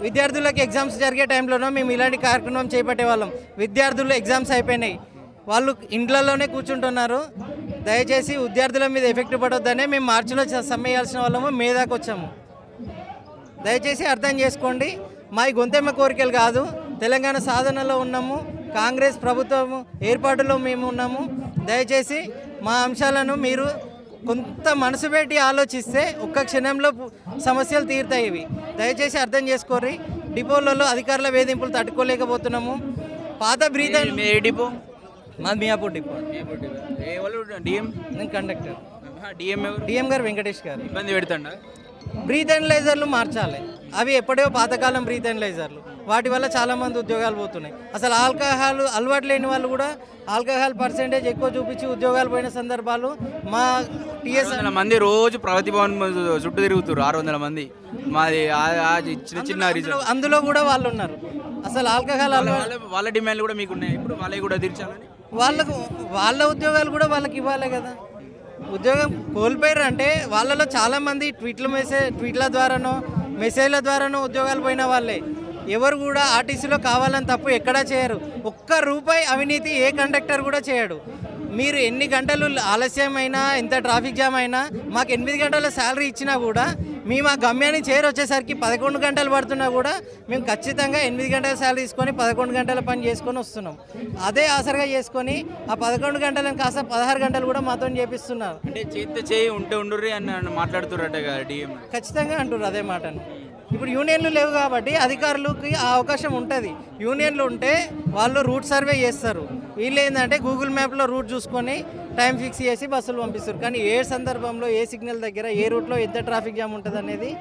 విద్యార్థులకు ఎగ్జామ్స్ జరిగే టైంలోనో మేము ఇలాంటి కార్యక్రమం చేపట్టే వాళ్ళం. విద్యార్థులు ఎగ్జామ్స్ అయిపోయినాయి, వాళ్ళు ఇంట్లలోనే కూర్చుంటున్నారు. దయచేసి విద్యార్థుల మీద ఎఫెక్ట్ పడొద్దనే మేము మార్చిలో సమ్మె చేయాల్సిన వాళ్ళము మేదాకు వచ్చాము. దయచేసి అర్థం చేసుకోండి. మా గొంతెమ్మ కోరికలు కాదు, తెలంగాణ సాధనలో ఉన్నాము, కాంగ్రెస్ ప్రభుత్వం ఏర్పాటులో మేము ఉన్నాము. దయచేసి మా అంశాలను మీరు కొంత మనసు పెట్టి ఆలోచిస్తే ఒక్క క్షణంలో సమస్యలు తీరుతాయి. ఇవి దయచేసి అర్థం చేసుకోరి. డిపోలలో అధికారుల వేధింపులు తట్టుకోలేకపోతున్నాము. పాత బ్రీత్ డిపో మాది మియాపూర్ డిపో. డిఎం నేను కండక్టర్. డిఎం గారు వెంకటేష్ గారు. ఇబ్బంది పెడతాడా? బ్రీత్ అనలైజర్లు మార్చాలి. అవి ఎప్పుడో పాతకాలం బ్రీత్ అనలైజర్లు, వాటి వల్ల చాలామంది ఉద్యోగాలు పోతున్నాయి. అసలు ఆల్కహాల్ అలవాటు లేని వాళ్ళు కూడా ఆల్కహాల్ పర్సెంటేజ్ ఎక్కువ చూపించి ఉద్యోగాలు పోయిన సందర్భాలు మా టీఎస్ మంది రోజు ప్రగతి భవన్ చుట్టూ తిరుగుతారు. 600 మంది మాది చిన్న చిన్న అందులో కూడా వాళ్ళు ఉన్నారు. అసలు ఆల్కహాల్ వాళ్ళ డిమాండ్లు కూడా మీకు ఉన్నాయి. ఇప్పుడు వాళ్ళకి కూడా తీర్చాలని వాళ్ళ ఉద్యోగాలు కూడా వాళ్ళకి ఇవ్వాలి కదా. ఉద్యోగం కోల్పోయారు అంటే వాళ్ళలో చాలామంది ట్వీట్ల ద్వారానో మెసేజ్ల ద్వారానో ఉద్యోగాలు పోయిన వాళ్ళే. ఎవరు కూడా ఆర్టీసీలో కావాలని తప్పు ఎక్కడా చేయరు. ఒక్క రూపాయి అవినీతి ఏ కండక్టర్ కూడా చేయడు. మీరు ఎన్ని గంటలు ఆలస్యమైనా, ఎంత ట్రాఫిక్ జామ్ అయినా, మాకు 8 గంటల శాలరీ ఇచ్చినా కూడా మేము ఆ గమ్యాన్ని వచ్చేసరికి 11 గంటలు పడుతున్నా కూడా మేము ఖచ్చితంగా 8 గంటల శాలరీ తీసుకొని 11 గంటల పని చేసుకొని వస్తున్నాం. అదే ఆసరగా చేసుకొని ఆ 11 గంటలను కాస్త 16 గంటలు కూడా మాతో చేపిస్తున్నారు. అంటే చేతి చేయి ఉంటే ఉండుర్రి అని మాట్లాడుతున్నట్టే కదా డిఎం. ఖచ్చితంగా అంటున్నారు అదే మాటను. ఇప్పుడు యూనియన్లు లేవు కాబట్టి అధికారులకి ఆ అవకాశం ఉంటుంది. యూనియన్లు ఉంటే వాళ్ళు రూట్ సర్వే చేస్తారు. వీళ్ళు ఏంటంటే గూగుల్ మ్యాప్లో రూట్ చూసుకొని టైం ఫిక్స్ చేసి బస్సులు పంపిస్తారు. కానీ ఏ సందర్భంలో ఏ సిగ్నల్ దగ్గర ఏ రూట్లో ఎంత ట్రాఫిక్ జామ్ ఉంటుంది అనేది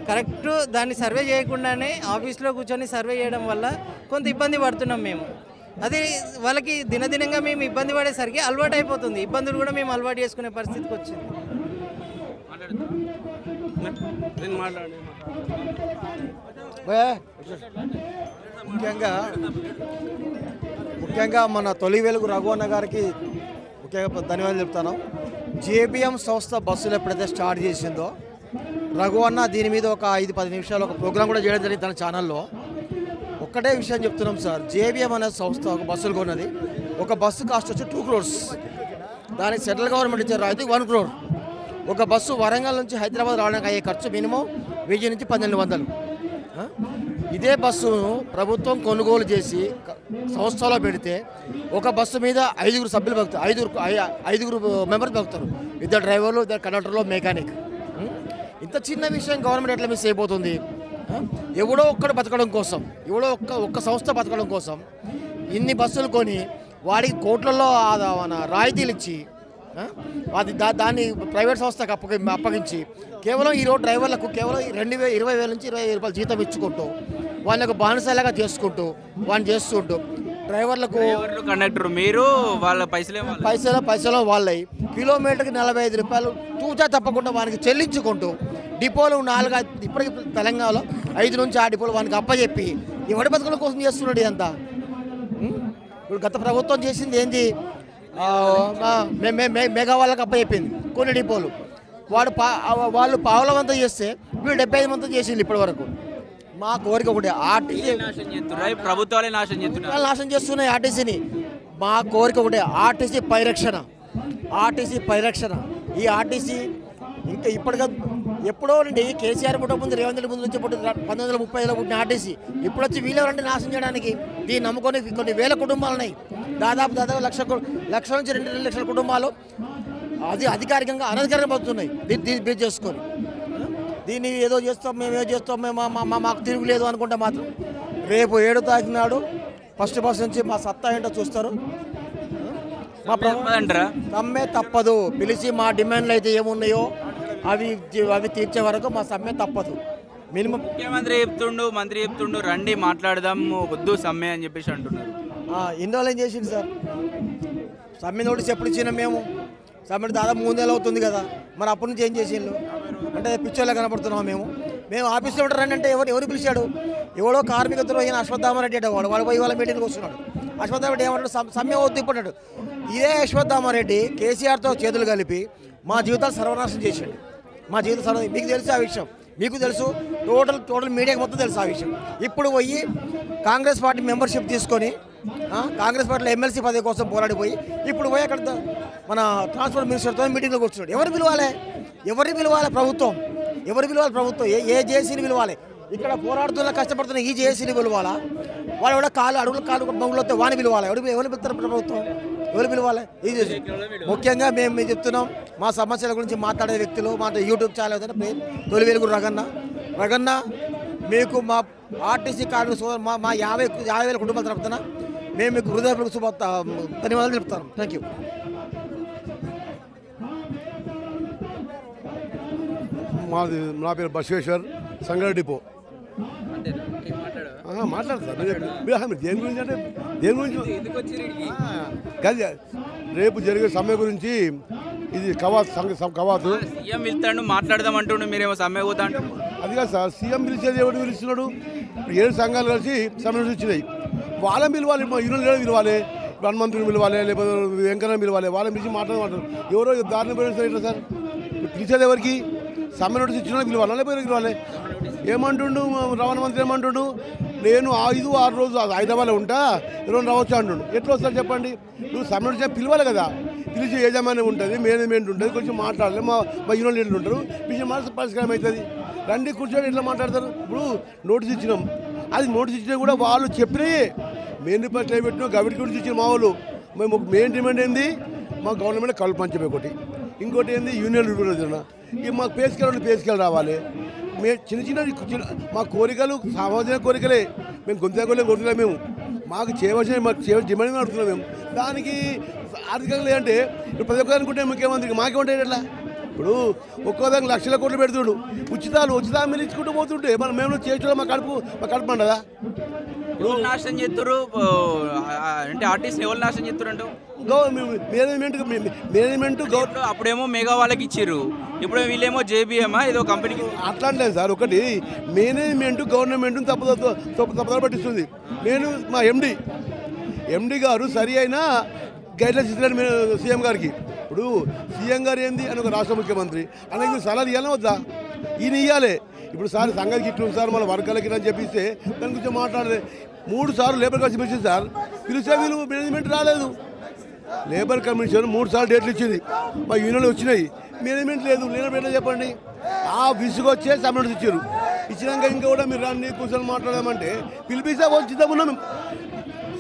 కరెక్ట్ దాన్ని సర్వే చేయకుండానే ఆఫీస్లో కూర్చొని సర్వే చేయడం వల్ల కొంత ఇబ్బంది పడుతున్నాం మేము. అది వాళ్ళకి దినదినంగా మేము ఇబ్బంది పడేసరికి అలవాటు అయిపోతుంది. ఇబ్బందులు కూడా మేము అలవాటు చేసుకునే పరిస్థితికి వచ్చింది. ముఖ్యంగా మన తొలి వెలుగు రఘువన్న గారికి ముఖ్యంగా ధన్యవాదాలు చెప్తాను. జేబీఎం సంస్థ బస్సులు ఎప్పుడైతే స్టార్ట్ చేసిందో రఘువన్న దీని మీద ఒక 5-10 నిమిషాలు ఒక ప్రోగ్రాం కూడా చేయడం జరిగింది తన ఛానల్లో. ఒక్కటే విషయం చెప్తున్నాం సార్, జేబీఎం అనే సంస్థ ఒక బస్సులు కొన్నది. ఒక బస్సు కాస్ట్ వచ్చి 2 crores, దానికి సెంట్రల్ గవర్నమెంట్ ఇచ్చే రాయితీ 1 crore. ఒక బస్సు వరంగల్ నుంచి హైదరాబాద్ రావడానికి అయ్యే ఖర్చు మినిమం 1000 నుంచి 1200. ఇదే బస్సును ప్రభుత్వం కొనుగోలు చేసి సంస్థలో పెడితే ఒక బస్సు మీద 5 సభ్యులు బతుకుతారు, 5 మెంబర్స్ బతుకుతారు. 2 డ్రైవర్లు, 2 కండక్టర్లు, మెకానిక్. ఇంత చిన్న విషయం గవర్నమెంట్ ఎట్లా మిస్ అయిపోతుంది? ఎవడో ఒక్కడు బతకడం కోసం, ఎవడో ఒక్క సంస్థ బతకడం కోసం ఇన్ని బస్సులు కొని వాడికి కోట్లలో రాయితీలు ఇచ్చి దాన్ని ప్రైవేట్ సంస్థకు అప్పగించి కేవలం ఈ రోడ్ డ్రైవర్లకు కేవలం 20,000 నుంచి 20,000 రూపాయలు జీతం ఇచ్చుకుంటూ వాళ్ళకు బానిసలాగా చేసుకుంటూ వాడిని చేస్తుంటూ డ్రైవర్లకు కండక్టర్ మీరు వాళ్ళ పైసలు వాళ్ళవి కిలోమీటర్కి 45 రూపాయలు తూచా తప్పకుండా వానికి చెల్లించుకుంటూ డిపోలు 4 ఇప్పటికి తెలంగాణలో 5 నుంచి 6 డిపోలు వానికి అప్పచెప్పి ఎవడి బతుకుల కోసం చేస్తున్నాడు ఇదంతా. ఇప్పుడు గత ప్రభుత్వం చేసింది ఏంది? మెగా వాళ్ళకి అప్పచెప్పింది కొన్ని డిపోలు. వాళ్ళు పావులవంతా చేస్తే వీళ్ళు 75 మంది చేసింది ఇప్పటి వరకు. మా కోరిక ఒకటి, ఆర్టీసీ ప్రభుత్వాలే నాశనం చేస్తున్నాయి ఆర్టీసీని. మా కోరిక ఒకటే, ఆర్టీసీ పరిరక్షణ. ఈ ఆర్టీసీ ఇంకా ఇప్పటిగా ఎప్పుడో నుండి కేసీఆర్ పుట్ట ముందు, రేవంత్ రెడ్డి ముందు నుంచి 1930లో పుట్టిన ఆర్టీసీ ఇప్పుడు వచ్చి వీళ్ళెవరంటే నాశనం చేయడానికి. దీన్ని నమ్ముకొని కొన్ని వేల కుటుంబాలు ఉన్నాయి. దాదాపు 1 నుంచి 2 లక్షల కుటుంబాలు అధికారికంగా అనధికారికంగా బతుకుతున్నాయి దీన్ని బేస్ చేసుకొని. దీన్ని ఏదో చేస్తాం మాకు తిరుగులేదు అనుకుంటే మాత్రం రేపు 7వ తారీఖు నాడు ఫస్ట్ బస్ నుంచి మా సత్తా ఏంటో చూస్తారు. మా సమ్మె తప్పదు. పిలిచి మా డిమాండ్లు అయితే ఏమున్నాయో అవి తీర్చే వరకు మా సమ్మె తప్పదు. మినిమం ముఖ్యమంత్రి చెప్తుండు, మంత్రి చెప్తుండు, రండి మాట్లాడదాం, వద్దు సమ్మె అని చెప్పేసి అంటున్నారు. ఎన్ని రోజులు ఏం చేసింది సార్? సమ్మె నోటీస్ ఎప్పుడు ఇచ్చినాం మేము? సమ్మె దాదాపు 3 నెలలు అవుతుంది కదా. మరి అప్పటి నుంచి ఏం చేసిండు అంటే పిచ్చోళ్ళ కనపడుతున్నాం మేము ఆఫీస్లో రండి అంటే ఎవరు పిలిచాడు? ఎవడో కార్మిక ద్రోహి అశ్వత్థామారెడ్డి అంటే వాడు పోయి వాళ్ళ మీటింగ్కి వస్తున్నాడు. అశ్వత్థామారెడ్డి ఏమంటాడు? సమ్మె వద్దు ఇప్పుడాడు. ఇదే అశ్వత్థామారెడ్డి కేసీఆర్తో చేతులు కలిపి మా జీవితాలు సర్వనాశనం చేసాడు. మా జీవితం మీకు తెలుసు ఆ విషయం, మీకు తెలుసు, టోటల్ మీడియాకి మొత్తం తెలుసు ఆ విషయం. ఇప్పుడు పోయి కాంగ్రెస్ పార్టీ మెంబర్షిప్ తీసుకొని కాంగ్రెస్ పార్టీలో ఎమ్మెల్సీ పదవి కోసం పోరాడిపోయి ఇప్పుడు పోయి అక్కడ మన ట్రాన్స్పోర్ట్ మినిస్టర్తో మీటింగ్లో కూర్చున్నాడు. ఎవరిని పిలవాలి? ప్రభుత్వం. ఏ జేసీని పిలవాలి? ఇక్కడ పోరాడుతున్న కష్టపడుతున్న ఈ జేసీని పిలవాలా? వాడు కూడా అడుగులు బంగులతో వాడిని పిలవాలి. ఎవరు పిలుస్తారు? ప్రభుత్వం ఎవరు పిలవాలి? ఇది ముఖ్యంగా మేము చెప్తున్నాం. మా సమస్యల గురించి మాట్లాడే వ్యక్తులు మా యూట్యూబ్ ఛానల్ తొలి వెలుగు రగన్న మీకు మా ఆర్టీసీ కార్మిక మా 50,000 కుటుంబాల తరపున మేము మీకు హృదయపూర్వక ధన్యవాదాలు చెప్తాను. Thank you. నా పేరు బసవేశ్వర్, సంగారెడ్డి డిపో. మాట్లాడతారు దేని గురించి అంటే దేని గురించి కాదు, రేపు జరిగే సమ్మె గురించి. ఇది కవాతు సీఎం పిలుస్తాడు మాట్లాడదాం అంటుండే, మీరేమో సమ్మె పోతా అంటారు. అది కాదు సార్, సీఎం పిలిచేది ఎవరు పిలుస్తున్నాడు? 7 సంఘాలు కలిసి సమ్మె ఇచ్చినాయి. వాళ్ళని పిలవాలి, యూనియన్ పిలవాలి, హనుమంతుని పిలవాలి, లేకపోతే వెంకన్న పిలవాలి. వాళ్ళని పిలిచి మాట్లాడమంటారు. ఎవరో దారిని పిలుస్తారు ఎట్లా సార్? పిలిచేది ఎవరికి? సమ్మె నోటీస్ ఇచ్చిన పిలవాలి, లేకపోతే పిలవాలి. ఏమంటుండు రవాణా మంత్రి ఏమంటుండు, నేను 5-6 రోజులు హైదరాబాద్లో ఉంటా, ఈరోజు రావచ్చు అంటుండు. ఎట్లా వస్తారు చెప్పండి? నువ్వు సమ్మె పిలవాలి కదా, పిలిచి యజమాని ఉంటుంది, మేనేజ్మెంట్ ఉంటుంది, కొంచెం మాట్లాడాలి, మా యూనియన్ లీడర్లు ఉంటారు, పిలిచి పరిష్కారం అవుతుంది. రండి కూర్చొని ఎట్లా మాట్లాడతారు? ఇప్పుడు నోటీస్ ఇచ్చినాం, అది నోటీస్ ఇచ్చినా కూడా వాళ్ళు చెప్పినాయే. మెయిన్ రిపోర్ట్లు పెట్టినా గవర్నమెంట్ గురించి ఇచ్చిన మా వాళ్ళు. మేము మెయిన్ డిమాండ్ ఏంది, మా గవర్నమెంట్ కళ్ళు పంచమే ఒకటి, ఇంకోటి ఏంది యూనియన్ లీడర్. ఇక మాకు పేసుకెళ్ళి రావాలి. మేము చిన్న మా కోరికలు సామాజిక కోరికలే, మేము గొంతులే కొడుతున్నాం. మాకు చేయవలసిన డిమాండ్ అడుగుతున్నాం. మేము దానికి ఆర్థికంగా లేదంటే ఇప్పుడు ప్రతి ఒక్కరు అనుకుంటే ముఖ్యమంత్రికి మాకే ఉంటాయి. ఎట్లా ఇప్పుడు ఒక్కోదానికి లక్షల కోట్లు పెడుతుడు, ఉచితాలు మీరు ఇచ్చుకుంటూ పోతుంటే మనం మేము చేయించడం మా కడుపు ఉండదా? నాశనం చేస్తారు అంటే ఆర్టిస్ట్ ఎవరు నాశనం చేస్తారు అంటూ మేనేజ్మెంట్ అప్పుడేమో మెగా వాళ్ళకి ఇచ్చారు, ఇప్పుడు వీళ్ళేమో జేబీఎం ఏదో కంపెనీకి అట్లా అంటే సార్ ఒకటి మేనేజ్మెంట్ గవర్నమెంట్ తప్పుదారి పట్టిస్తుంది. నేను మా ఎండి గారు సరి అయిన గైడ్లైన్స్ ఇస్తున్నాడు సీఎం గారికి. ఇప్పుడు సీఎం గారు ఏంది అని ఒక రాష్ట్ర ముఖ్యమంత్రి అనేది సలహా ఇవ్వాలని వద్దా? ఈయన ఇవ్వాలి. ఇప్పుడు సార్ సంగతికి ఇట్లు సార్ మన వర్గాలకి అని చెప్పిస్తే దాని గురించి మాట్లాడలేదు. 3 సార్లు లేబర్ కమిషన్ పిలిచింది సార్, పిలిస్తే వీళ్ళు మేనేజ్మెంట్ రాలేదు. లేబర్ కమిషన్ 3 సార్లు డేట్లు ఇచ్చింది, మా యూనియన్లు వచ్చినాయి, మేనేజ్మెంట్ లేదు. లేనప్పుడు చెప్పండి, ఆ విసుగొచ్చే సమ్మె ఇచ్చారు. ఇచ్చినాక ఇంకా కూడా మీరు రండి కూర్చొని మాట్లాడదామంటే పిలిపిస్తే వచ్చిద్దామున్నాం.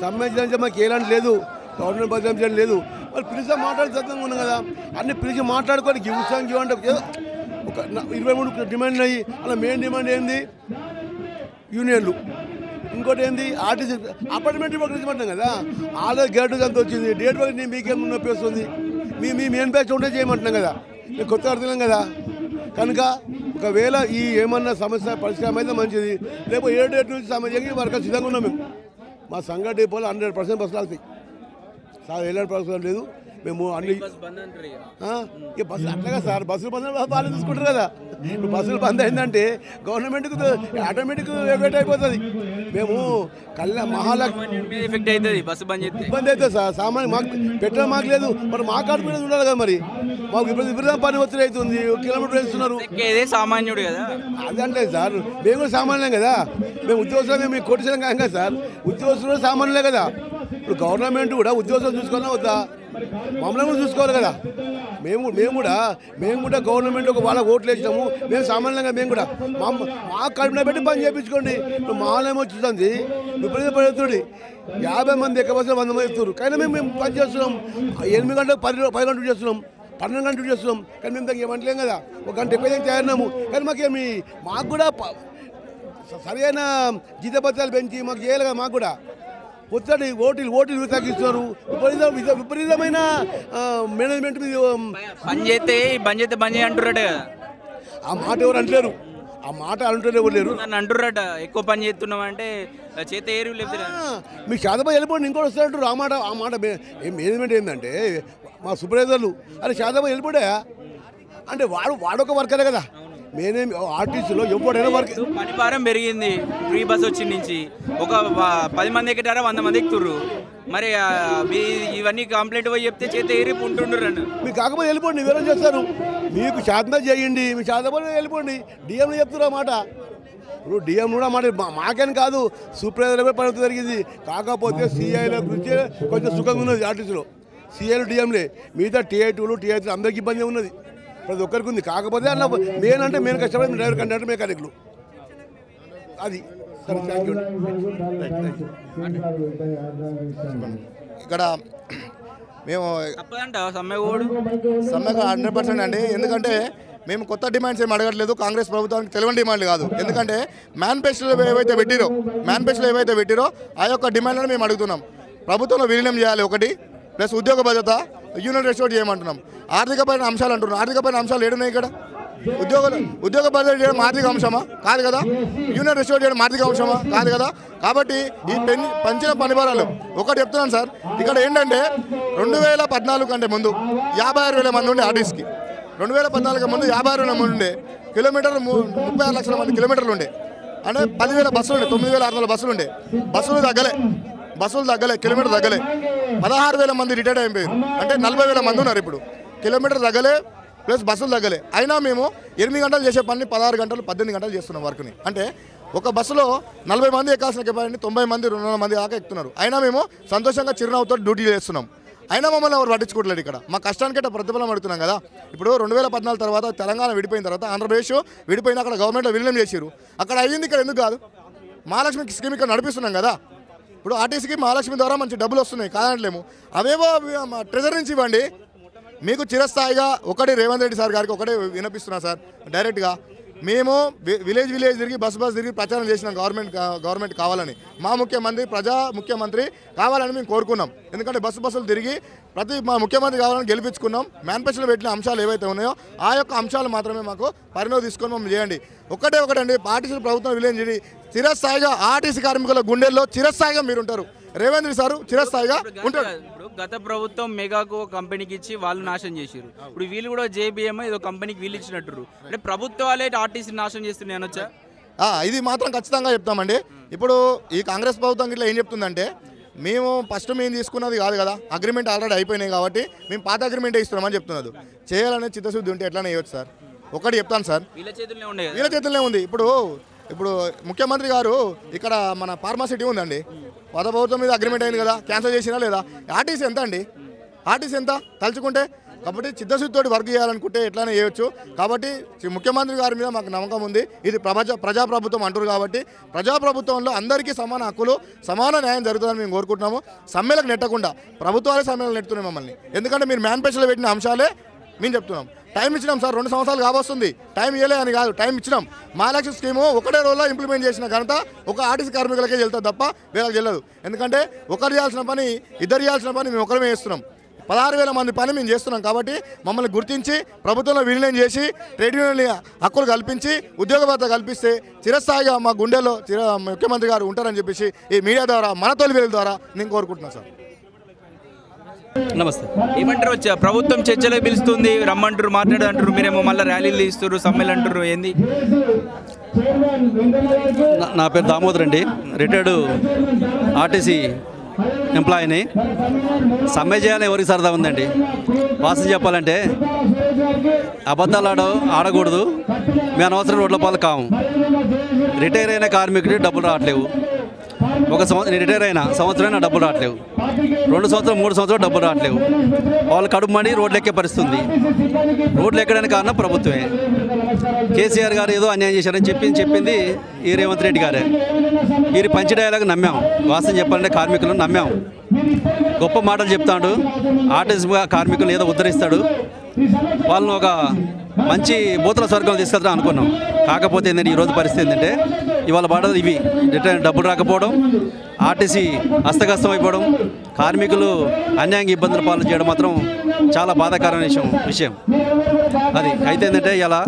సమ్మె చేయడానికి మాకు ఎలాంటి లేదు, గవర్నమెంట్ బదిలీ లేదు. వాళ్ళు పిలిస్తే మాట్లాడి సిద్ధంగా ఉన్నాం కదా, అన్ని పిలిచి మాట్లాడుకొని గివ్వు అంటే ఒక 23 డిమాండ్లు అయ్యి అలా మెయిన్ డిమాండ్ ఏంది యూనియన్లు, ఇంకోటి ఏంది ఆర్టీసీ అపార్ట్మెంట్ గురించి అంటాం కదా, ఆల్రెడీ గేట్ ఎంత వచ్చింది, డేట్ వరకు నేను మీకేం నొప్పి వస్తుంది, మీ మెయిన్ బ్యాచ్ ఉంటే చేయమంటున్నాం కదా, మేము కొత్త అర్థం కదా. కనుక ఒకవేళ ఈ ఏమన్నా సమస్య పరిష్కారం అయితే మంచిది, లేకపోతే 7 డేట్ నుంచి సమస్యకి వర్క్ సిద్ధంగా ఉన్నాం. మేము మా సంఘ డిపోలో 100% బస్సులు అవుతాయి సార్, ఎలాంటి పరిస్థితి లేదు. మేము అన్ని ఇక బస్సులు అట్లాగా సార్, బస్సులు బంద్ వాళ్ళు చూసుకుంటారు కదా. ఇప్పుడు బస్సులు బంద్ అయిందంటే గవర్నమెంట్కి ఆటోమేటిక్ ఎఫెక్ట్ అయిపోతుంది. మేము మహాలక్ష్మి ఎఫెక్ట్ అవుతుంది, బస్సు బంద్ చేస్తే ఇబ్బంది అవుతుంది సార్. సామాన్య మాకు పెట్టడం మాకు లేదు, మరి మా కార్డు మీద ఉండాలి కదా. మరి మాకు విపరీతం పని ఒత్తిడి అవుతుంది, 1 కిలోమీటర్ వేస్తున్నారు. సామాన్యుడు కదా, అదంటే సార్ మేము కూడా సామాన్యం కదా. మేము ఉద్యోగస్తులు, మేము కొట్టించడం కాదు కదా సార్, ఉద్యోగస్తులు సామాన్యులే కదా. ఇప్పుడు గవర్నమెంట్ కూడా ఉద్యోగస్తులు చూసుకోవాలా వద్దా? మమ్మల్ని కూడా చూసుకోవాలి కదా. మేము కూడా గవర్నమెంట్ ఒక వాళ్ళ ఓట్లు వేసినాము, మేము సామాన్యంగా మేము కూడా మా కడుపున పెట్టి పని చేయించుకోండి. ఇప్పుడు మాలేమో చూస్తుంది విపరీత పడుతుంది, 50 మంది ఎక్కువ 100 మంది ఇస్తున్నారు. కానీ మేము పని చేస్తున్నాం, 8 గంటలకు 10 గంటలు చేస్తున్నాం, 12 గంటలు చేస్తున్నాం. కానీ మేము దానికి ఏమంటలేం కదా, 1 గంట ఎక్కువ తయారున్నాము. కానీ మాకు కూడా సరైన జీతభత్యాలు పెంచి మాకు చేయాలి కదా. మాకు కూడా ఒత్తిడి ఓటీలు తగ్గిస్తున్నారు, విపరీతమైన మేనేజ్మెంట్ మీద బంద్ చేస్తే బంద్ చేయ అంటున్నారట కదా. ఆ మాట ఎవరు అంటలేరు, ఆ మాట అంటారు ఎవరు లేరు. నన్ను అంటుర్రట ఎక్కువ పని చేస్తున్నాం అంటే చేత ఏరు లేకపోతే మీ శాతపై వెళ్ళిపోండి ఇంకోటి వస్తారంటారు. ఆ మాట మేనేజ్మెంట్ ఏంటంటే మా సూపర్వైజర్లు అరే శాతపై వెళ్ళిపోయా అంటే వాడొక వర్కరే కదా. ఆర్టీసీలో ఎవరైనా వర్క్ పని భారం పెరిగింది, ఫ్రీ బస్ వచ్చిన నుంచి ఒక 10 మంది ఎక్కిటారా 100 మంది ఎక్కుతుర్రు. మరి ఇవన్నీ కంప్లైంట్ పోయి చెప్తే చేత ఏరి ఉంటుండ్రు అన్న. మీకు కాకపోతే వెళ్ళిపోండి, వివరం చేస్తారు. మీకు శాతం చేయండి, మీ శాతం వెళ్ళిపోండి. డిఎంలు చెప్తున్నారు అన్నమాట. ఇప్పుడు డిఎం కూడా మాట మాకేం కాదు, సూపర్వైజర్ కూడా పని జరిగింది. కాకపోతే సిఐల గురించి కొంచెం సుఖంగా ఉన్నది ఆర్టీసీలో. సిఐలు డిఎంలే, మిగతా టీఐ2లు టీఐ3 అందరికి ఇబ్బంది ఉన్నది, ప్రతి ఒక్కరికి ఉంది. కాకపోతే అన్న మెయిన్ అంటే మెయిన్ కష్టపడి డ్రైవర్ కండక్టర్ మెకానిక్లు అది. సరే థ్యాంక్ యూ. ఇక్కడ మేము సమ్మెకు 100% అండి. ఎందుకంటే మేము కొత్త డిమాండ్స్ ఏమి అడగట్లేదు, కాంగ్రెస్ ప్రభుత్వానికి తెలియని డిమాండ్లు కాదు. ఎందుకంటే మేనిఫెస్టోలో ఏవైతే పెట్టిరో ఆ యొక్క డిమాండ్లను మేము అడుగుతున్నాం. ప్రభుత్వంలో విలీనం చేయాలి ఒకటి, ప్లస్ ఉద్యోగ భద్రత, యూనియన్ రెస్టోర్ చేయమంటున్నాం. ఆర్థికపరమైన అంశాలు అంటున్నాం. ఆర్థికపరమైన అంశాలు ఏడున్నాయి ఇక్కడ? ఉద్యోగ భద్రత చేయడం ఆర్థిక అంశమా? కాదు కదా. యూనియన్ రెస్టోర్ చేయడం ఆర్థిక అంశమా? కాదు కదా. కాబట్టి ఈ పెంచిన పనిభారాలు ఒకటి చెప్తున్నాను సార్. ఇక్కడ ఏంటంటే 2014 కంటే ముందు 56,000 మంది ఉండే ఆర్టీసీకి. 2014 ముందు 56,000 మంది ఉండే, కిలోమీటర్లు 36 లక్షల మంది కిలోమీటర్లు ఉండే, అంటే 10,000 బస్సులు ఉండే, 9,600 బస్సులు ఉండే. బస్సులు తగ్గలే, కిలోమీటర్ తగ్గలే. 16,000 మంది రిటైర్డ్ అయిపోయారు, అంటే 40,000 మంది ఉన్నారు ఇప్పుడు. కిలోమీటర్ తగ్గలే, ప్లస్ బస్సులు తగ్గలే. అయినా మేము 8 గంటలు చేసే పని 16 గంటలు 18 గంటలు చేస్తున్నాం వర్క్ని. అంటే ఒక బస్సులో 40 మంది ఎక్కాల్సిన కెపాసిటీ 90 మంది 200 మంది దాకా ఎక్కుతున్నారు. అయినా మేము సంతోషంగా చిరునవ్వుతో డ్యూటీ చేస్తున్నాం. అయినా మమ్మల్ని ఎవరు పట్టించుకోవట్లేదు. ఇక్కడ మా కష్టానికైతే ప్రతిఫలం అడుగుతున్నాం కదా. ఇప్పుడు 2014 తర్వాత తెలంగాణ విడిపోయిన తర్వాత ఆంధ్రప్రదేశ్ విడిపోయిన అక్కడ గవర్నమెంట్లో విలీనం చేసారు. అక్కడ అయ్యింది, ఇక్కడ ఎందుకు కాదు? మహాలక్ష్మి స్కీమ్ ఇక్కడ నడిపిస్తున్నాం కదా. ఇప్పుడు ఆర్టీసీకి మహాలక్ష్మి ద్వారా మంచి డబ్బులు వస్తున్నాయి, కాదనట్లేము. అవేవో ట్రెజరీ నుంచి ఇవ్వండి. మీకు చిరస్థాయిగా ఒకటి రేవంత్ రెడ్డి సార్ గారికి ఒకటే వినిపిస్తున్నా సార్ డైరెక్ట్గా. మేము విలేజ్ తిరిగి బస్ తిరిగి ప్రచారం చేసినాం గవర్నమెంట్ కావాలని. మా ముఖ్యమంత్రి కావాలని మేము కోరుకున్నాం. ఎందుకంటే బస్సులు తిరిగి మా ముఖ్యమంత్రి కావాలని గెలిపించుకున్నాం. మేనిఫెస్టోలో పెట్టిన అంశాలు ఏవైతే ఉన్నాయో ఆ యొక్క అంశాలు మాత్రమే మాకు పరిణోధం తీసుకొని మమ్మల్ని చేయండి. ఒకటండి, ఆర్టీసీ ప్రభుత్వం విలీనం చేయండి. చిరస్థాయిగా ఆర్టీసీ కార్మికుల గుండెల్లో చిరస్థాయిగా మీరు ఉంటారు. రేవంత్ రెడ్డి సార్ చిరస్థాయిగా ఉంటారు. ఇప్పుడు గత ప్రభుత్వం మెగాకు కంపెనీకి ఇచ్చి వాళ్ళు నాశనం చేశారు. ఇప్పుడు వీళ్ళు కూడా జేబీఎం ఏదో కంపెనీకి వీళ్ళు ఇచ్చినట్టు. అంటే ప్రభుత్వాలే ఆర్టీసీ నాశనం చేస్తున్నాయి అనొచ్చా? ఇది మాత్రం ఖచ్చితంగా చెప్తామండి. ఇప్పుడు ఈ కాంగ్రెస్ ప్రభుత్వం ఇట్లా ఏం చెప్తుందంటే, మేము తీసుకున్నది కాదు కదా, అగ్రిమెంట్ ఆల్రెడీ అయిపోయినాయి కాబట్టి మేము పాత అగ్రిమెంటే ఇస్తున్నామని చెప్తున్నారు. చేయాలనే చిత్తశుద్ధి ఉంటే ఎట్లానే వేయవచ్చు సార్. ఒకటి చెప్తాను సార్, వీళ్ళ చేతుల్లోనే ఉంది. ఇప్పుడు ముఖ్యమంత్రి గారు ఇక్కడ మన ఫార్మాసిటీ ఉందండి, పాత ప్రభుత్వం మీద అగ్రిమెంట్ అయింది కదా, క్యాన్సిల్ చేసినా లేదా? ఆర్టీసీ ఎంత అండి? ఆర్టీసీ ఎంత తలుచుకుంటే? కాబట్టి చిత్తశుద్ధితోటి వర్క్ చేయాలనుకుంటే ఎట్లానే చేయొచ్చు. కాబట్టి ముఖ్యమంత్రి గారి మీద మాకు నమ్మకం ఉంది. ఇది ప్రజాప్రభుత్వం అంటారు కాబట్టి ప్రజాప్రభుత్వంలో అందరికీ సమాన హక్కులు, సమాన న్యాయం జరుగుతుందని మేము కోరుకుంటున్నాము. సమ్మెలకు నెట్టకుండా ప్రభుత్వాలే సమ్మెలకు నెట్టుతున్నాయి మమ్మల్ని. ఎందుకంటే మీరు మేనిఫెస్టోలో పెట్టిన అంశాలే మేము చెప్తున్నాం. టైం ఇచ్చినాం సార్, 2 సంవత్సరాలు కావస్తుంది. టైం ఇవ్వలే అని కాదు, టైం ఇచ్చినాం. మహాలక్ష్మి స్కీము ఒకటే రోజులో ఇంప్లిమెంట్ చేసిన ఘనత ఒక ఆర్టీసీ కార్మికులకే వెళ్తుంది తప్ప వేళకు వెళ్ళదు. ఎందుకంటే ఒకరు చేయాల్సిన పని, ఇద్దరు చేయాల్సిన పని మేము ఒకరమే చేస్తున్నాం. 16,000 మంది పని మేము చేస్తున్నాం. కాబట్టి మమ్మల్ని గుర్తించి ప్రభుత్వంలో విలీనం చేసి ట్రేడ్ యూనియన్ హక్కులు కల్పించి ఉద్యోగ భద్రత కల్పిస్తే చిరస్థాయిగా మా గుండెల్లో ముఖ్యమంత్రి గారు ఉంటారని చెప్పేసి ఈ మీడియా ద్వారా, మన తొలి వేల ద్వారా నేను కోరుకుంటున్నాను సార్. నమస్తే. ఏమంటారు? వచ్చా ప్రభుత్వం చర్చలకు పిలుస్తుంది, రమ్మంటారు, మాట్లాడంటారు, మీరేమో మళ్ళీ ర్యాలీలు ఇస్తారు, సమ్మెలు అంటారు, ఏంది? నా పేరు దామోదర్ అండి, రిటైర్డ్ ఆర్టీసీ ఎంప్లాయీని. సమ్మె చేయాలని ఎవరికి సరదా ఉందండి? వాస్తవం చెప్పాలంటే అబద్ధాలు ఆడకూడదు. మేము అనవసరం రోడ్ల పాలు కాము. రిటైర్ అయిన కార్మికుడికి డబ్బులు రావట్లేవు. ఒక సంవత్సరం రిటైర్ అయినా సంవత్సరం డబ్బులు రావట్లేవు, 2 సంవత్సరాలు 3 సంవత్సరాలు డబ్బులు రావట్లేవు. వాళ్ళు కడుపు మండి రోడ్లు ఎక్కే పరిస్థితుంది. రోడ్లు ఎక్కడానికి కారణం ప్రభుత్వమే. కేసీఆర్ గారు ఏదో అన్యాయం చేశారని చెప్పింది ఈ రేవంత్ రెడ్డి గారే. వీరి పంచి డైలాగ్ నమ్మాం. వాస్తవం చెప్పాలంటే కార్మికులను నమ్మాం. గొప్ప మాటలు చెప్తాడు, ఆర్టీసీ కార్మికులు ఏదో ఉద్ధరిస్తాడు, వాళ్ళని ఒక మంచి భూతల స్వర్గం తీసుకెళ్తా అనుకున్నాం. కాకపోతే ఏంటంటే ఈరోజు పరిస్థితి ఏంటంటే ఇవాళ పడదు ఇవి రిటర్న్ డబ్బులు రాకపోవడం, ఆర్టీసీ హస్తగస్తం అయిపోవడం, కార్మికులు అన్యాయంగా ఇబ్బందులు పాలు చేయడం మాత్రం చాలా బాధాకరమైన విషయం. అది అయితే ఏంటంటే ఇలా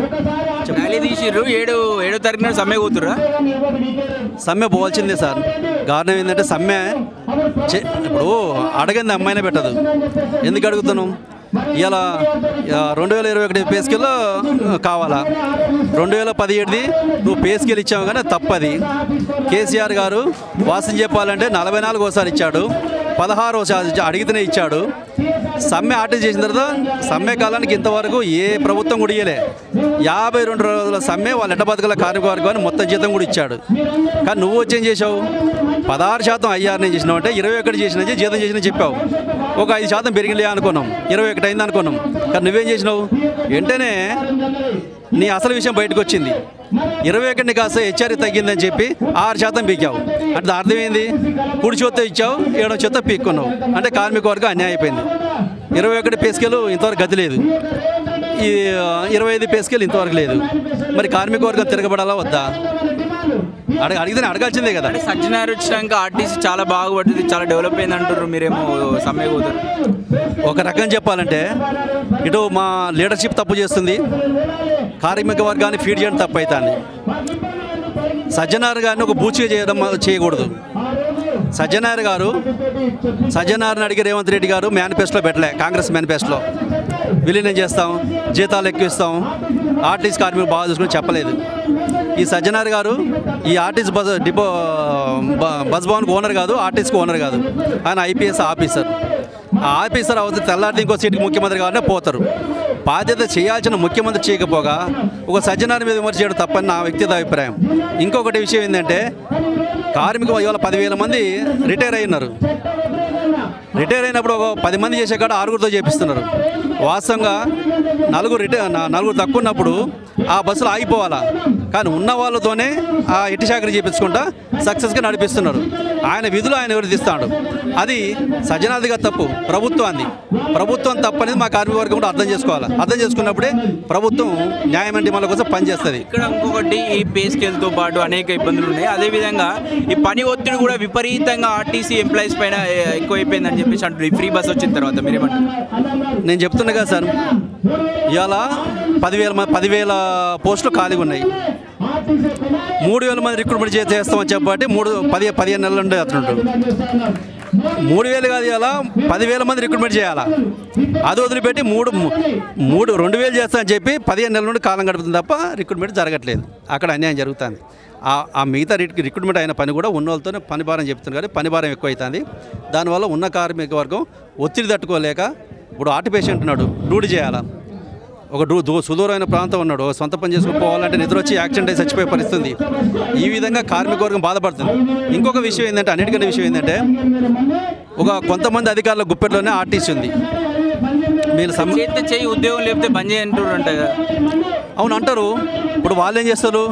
ర్యాలీ తీసిర్రు, 7వ తారీఖున సమ్మె కూతురా? సమ్మె పోవాల్సిందే సార్. కారణం ఏంటంటే సమ్మె ఇప్పుడు అడగంది అమ్మాయినే పెట్టదు. ఎందుకు అడుగుతున్నాం? ఇలా 2021 పే స్కేల్ కావాలా? 2017ది నువ్వు పే స్కేల్ ఇచ్చావు కానీ తప్పది. కేసీఆర్ గారు వాస్తవం చెప్పాలంటే 44 ఒకసారి ఇచ్చాడు, 16 ఒకసారి అడిగితేనే ఇచ్చాడు. సమ్మె ఆర్టీసీ చేసిన తర్వాత సమ్మె కాలానికి ఇంతవరకు ఏ ప్రభుత్వం కూడా ఇయ్యలే. 52 రోజుల సమ్మె వాళ్ళ ఎట్ట బతుకల కార్మిక వర్గాన్ని మొత్తం జీతం కూడా ఇచ్చాడు. కానీ నువ్వు వచ్చేం చేసావు? 16% ఐఆర్ని చేసినావు అంటే 21 చేసిన జీతం చేసిన చెప్పావు. ఒక 5% పెరిగిలే అనుకున్నాం, 21 అయింది అనుకున్నాం. కానీ నువ్వేం చేసినావు? వెంటనే నీ అసలు విషయం బయటకు వచ్చింది. 21 కాస్త హెచ్ఆర్ఏ తగ్గిందని చెప్పి 6% పీకావు. అంటే అర్థమైంది, కుడి చేత్తో ఇచ్చావు, 7వ చేత్తో పీక్కున్నావు. అంటే కార్మిక వర్గం అన్యాయం అయిపోయింది. 21 పే స్కేల్ ఇంతవరకు గతి లేదు, ఈ 25 పే స్కేల్ ఇంతవరకు లేదు. మరి కార్మిక వర్గం తిరగబడాలా వద్దా? అడిగితే అడగాల్సిందే కదా. సజ్జనారు వచ్చినాక ఆర్టీసీ చాలా బాగుపడుతుంది, చాలా డెవలప్ అయింది అంటారు, మీరేమో సమ్మె పోతారు. ఒక రకం చెప్పాలంటే ఇటు మా లీడర్షిప్ తప్పు చేస్తుంది, కార్మిక వర్గాన్ని ఫీడ్ చేయడం తప్పు అవుతుంది. సజ్జనార్ గారిని ఒక బూచిగా చేయకూడదు. సజ్జనార్ని అడిగి రేవంత్ రెడ్డి గారు మేనిఫెస్టోలో పెట్టలే. కాంగ్రెస్ మేనిఫెస్టోలో విలీనం చేస్తాం, జీతాలు ఎక్కువిస్తాం, ఆర్టీసీ కార్మికులు బాగా చూసుకుని చెప్పలేదు. ఈ సజ్జనార్ గారు ఈ ఆర్టీసీ బస్ భవన్కి ఓనర్ కాదు, ఆర్టీసీకి ఓనర్ కాదు, ఆయన ఐపీఎస్ ఆఫీసర్. ఆ ఆఫీసర్ అవుతుంది తెల్లారితే ఇంకో సీటుకి ముఖ్యమంత్రి కావాలంటే పోతారు. బాధ్యత చేయాల్సిన ముఖ్యమంత్రి చేయకపోగా ఒక సజ్జనాన్ని మీద విమర్శ చేయడం తప్పని నా వ్యక్తిగత అభిప్రాయం. ఇంకొకటి విషయం ఏంటంటే కార్మికులు ఇవాళ 10,000 మంది రిటైర్ అయినారు. రిటైర్ అయినప్పుడు ఒక 10 మంది చేసే కాడ 6గురితో చేపిస్తున్నారు. వాస్తవంగా 4 తక్కువ ఉన్నప్పుడు ఆ బస్సులు ఆగిపోవాలా, కానీ ఉన్న వాళ్ళతోనే ఆ ఇటు చాకరీ చేపించుకుంటా సక్సెస్గా నడిపిస్తున్నారు. ఆయన విధులు ఆయన వివరిస్తాడు. అది సజ్జనాదిగా తప్పు, ప్రభుత్వం తప్పు అనేది మా కార్మిక వర్గం కూడా అర్థం చేసుకోవాలి. అర్థం చేసుకున్నప్పుడే ప్రభుత్వం న్యాయమైన డిమాండ్ల కోసం పనిచేస్తుంది. ఇక్కడ ఇంకొకటి ఈ పే స్కేల్తో పాటు అనేక ఇబ్బందులు ఉన్నాయి. అదేవిధంగా ఈ పని ఒత్తిడి కూడా విపరీతంగా ఆర్టీసీ ఎంప్లాయీస్ పైన ఎక్కువైపోయిందని చెప్పేసి అంటారు. ఈ ఫ్రీ బస్ వచ్చిన తర్వాత మీరేమంటారు? నేను చెప్తున్నా కదా సార్, ఇవాళ 10,000 పోస్టులు ఖాళీగా ఉన్నాయి. 3,000 మంది రిక్రూట్మెంట్ చేస్తామని చెప్పబట్టి 15 నెలలు ఉండే అతను 3,000 కాదు, ఇలా 10,000 మంది రిక్రూట్మెంట్ చేయాలా. అది వదిలిపెట్టి 2,000 చేస్తామని చెప్పి 15 నెలల నుండి కాలం గడుపుతుంది తప్ప రిక్రూట్మెంట్ జరగట్లేదు. అక్కడ అన్యాయం జరుగుతుంది. ఆ మిగతా రిక్రూట్మెంట్ అయిన పని కూడా ఉన్న వాళ్ళతోనే పని భారం చెప్తున్నారు, కానీ పని భారం ఎక్కువ అవుతుంది. దానివల్ల ఉన్న కార్మిక వర్గం ఒత్తిడి తట్టుకోలేక ఇప్పుడు ఆర్ట్ పేషెంట్ ఉన్నాడు, డ్యూటీ చేయాలా. ఒక సుదూరమైన ప్రాంతం ఉన్నాడు, సొంత పని చేసుకుని పోవాలంటే నిద్ర వచ్చి యాక్సిడెంట్ అయి చచ్చిపోయే పరిస్థితి. ఈ విధంగా కార్మిక వర్గం బాధపడుతుంది. ఇంకొక విషయం ఏంటంటే, అన్నిటికంటే విషయం ఏంటంటే, కొంతమంది అధికారుల గుప్పెట్లోనే ఆర్టీసీ ఉంది. మీరు చేయి ఉద్యోగం లేకపోతే బంద్ చేయంటారంట. అవును అంటారు. ఇప్పుడు వాళ్ళు ఏం చేస్తారు,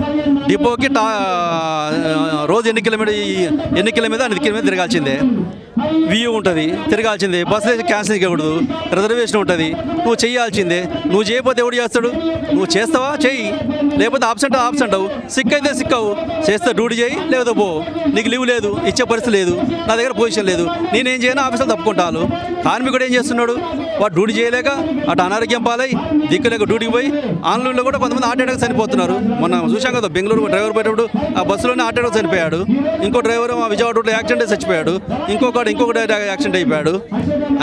డిపోకి రోజు ఎన్ని కిలోమీటర్ మీద తిరగాల్సిందే, వ్యూ ఉంటుంది, తిరగాల్సిందే. బస్సు క్యాన్సిల్ చేయకూడదు, రిజర్వేషన్ ఉంటుంది, నువ్వు చేయాల్సిందే. నువ్వు చేయకపోతే ఎవడు చేస్తాడు? నువ్వు చేస్తావా చెయ్యి, లేకపోతే ఆబ్సెంట్ అవు, సిక్ అయితే సిక్ అవు, చేస్తే డ్యూటీ చేయి, లేకపోతే పో. నీకు లీవ్ లేదు, ఇచ్చే పరిస్థితి లేదు, నా దగ్గర పొజిషన్ లేదు, నేనేం చేయను, ఆఫీసులు తప్పుకుంటాను. కార్మికుడు ఏం చేస్తున్నాడు, వాడు డ్యూటీ చేయలేక అటు అనారోగ్యం పాలై దిక్కులేక డ్యూటీకి పోయి ఆన్లైన్లో కూడా కొంతమంది హార్ట్ అటాక్ చనిపోతున్నారు. మొన్న చూసాం కదా, బెంగళూరు డ్రైవర్ పోయేటప్పుడు ఆ బస్సులోనే హార్ట్ అటాక్ చనిపోయాడు. ఇంకో డ్రైవర్ విజయవాడ రూట్లో యాక్సిడెంట్ చచ్చిపోయాడు. ఇంకొకటి యాక్సిడెంట్ అయిపోయాడు.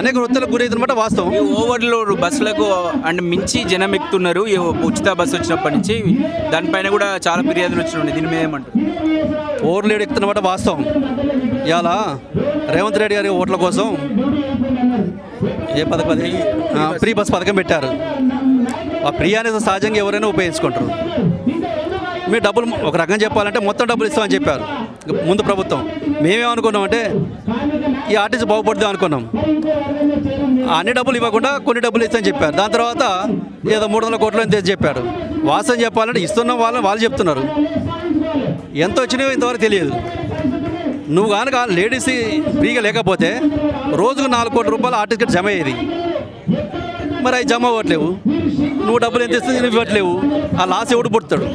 అనేక వృత్తులకు గురైతున్నమాట వాస్తవం. ఓవర్లోడ్ బస్సులకు అంటే మించి జనం ఎక్కుతున్నారు. ఈ ఉచిత బస్సు వచ్చినప్పటి నుంచి దానిపైన కూడా చాలా ఫిర్యాదులు వచ్చినాయి. దీని మీద ఏమంటారు? ఓవర్లోడ్ ఎక్కుతున్నమాట వాస్తవం. ఇవాళ రేవంత్ రెడ్డి గారి ఓట్ల కోసం ఫ్రీ బస్ పథకం పెట్టారు. ఆ ఫ్రీ అనేది సహజంగా ఎవరైనా ఉపయోగించుకుంటారు. మీరు డబ్బులు ఒక రకంగా చెప్పాలంటే మొత్తం డబ్బులు ఇస్తామని చెప్పారు ముందు ప్రభుత్వం. మేమేమనుకున్నామంటే ఈ ఆర్టీసీ బాగుపడుతుంది అనుకున్నాం. అన్ని డబ్బులు ఇవ్వకుండా కొన్ని డబ్బులు ఇస్తామని చెప్పారు. దాని తర్వాత ఏదో 300 కోట్లు అని చెప్పారు. వాస్తవం చెప్పాలంటే ఇస్తున్న వాళ్ళు చెప్తున్నారు, ఎంత వచ్చినాయో ఇంతవరకు తెలియదు. నువ్వు కనుక లేడీస్ ఫ్రీగా లేకపోతే రోజుకు 4 కోట్ల రూపాయలు ఆర్టీసీకి జమ అయ్యేది. మరి అవి జమ అవ్వట్లేవు. నువ్వు డబ్బులు ఎంత ఇస్తుంది, నువ్వు ఇవ్వట్లేవు. ఆ లాస్ ఎవడు పుడతాడు?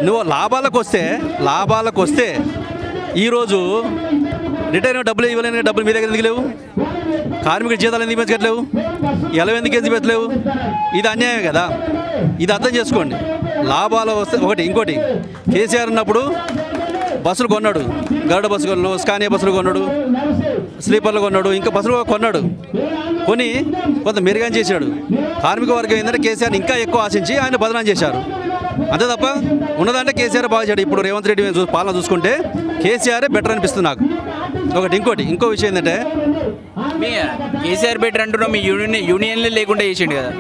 నువ్వు లాభాలకు వస్తే ఈరోజు రిటైర్ డబ్బులు ఇవ్వలేని డబ్బులు మీ దగ్గర ఎందుకు లేవు? కార్మికుడి జీతాలు ఎందుకు పెంచట్లేవు? ఎలా ఎందుకు పెట్టలేవు? ఇది అన్యాయం కదా. ఇది అర్థం చేసుకోండి. లాభాలు వస్తే ఇంకోటి కేసీఆర్ ఉన్నప్పుడు బస్సులు కొన్నాడు, గరుడ బస్సు కొన్నాడు, స్కానియా బస్సులు కొన్నాడు, స్లీపర్లు కొన్నాడు, ఇంకా బస్సులు కొన్నాడు. కొని కొంత మెరుగని చేశాడు. కార్మిక వర్గం ఏంటంటే కేసీఆర్ ఇంకా ఎక్కువ ఆశించి ఆయన బదనాం చేశారు. అంతే తప్ప ఉన్నదంటే కేసీఆర్ బాగా చేయడు. ఇప్పుడు రేవంత్ రెడ్డి పాలన చూసుకుంటే కేసీఆరే బెటర్ అనిపిస్తుంది నాకు. ఇంకో విషయం ఏంటంటే, మీ కేసీఆర్ బెటర్ అంటున్నాం, మీ యూనియన్లే లేకుండా చేసిండు కదా.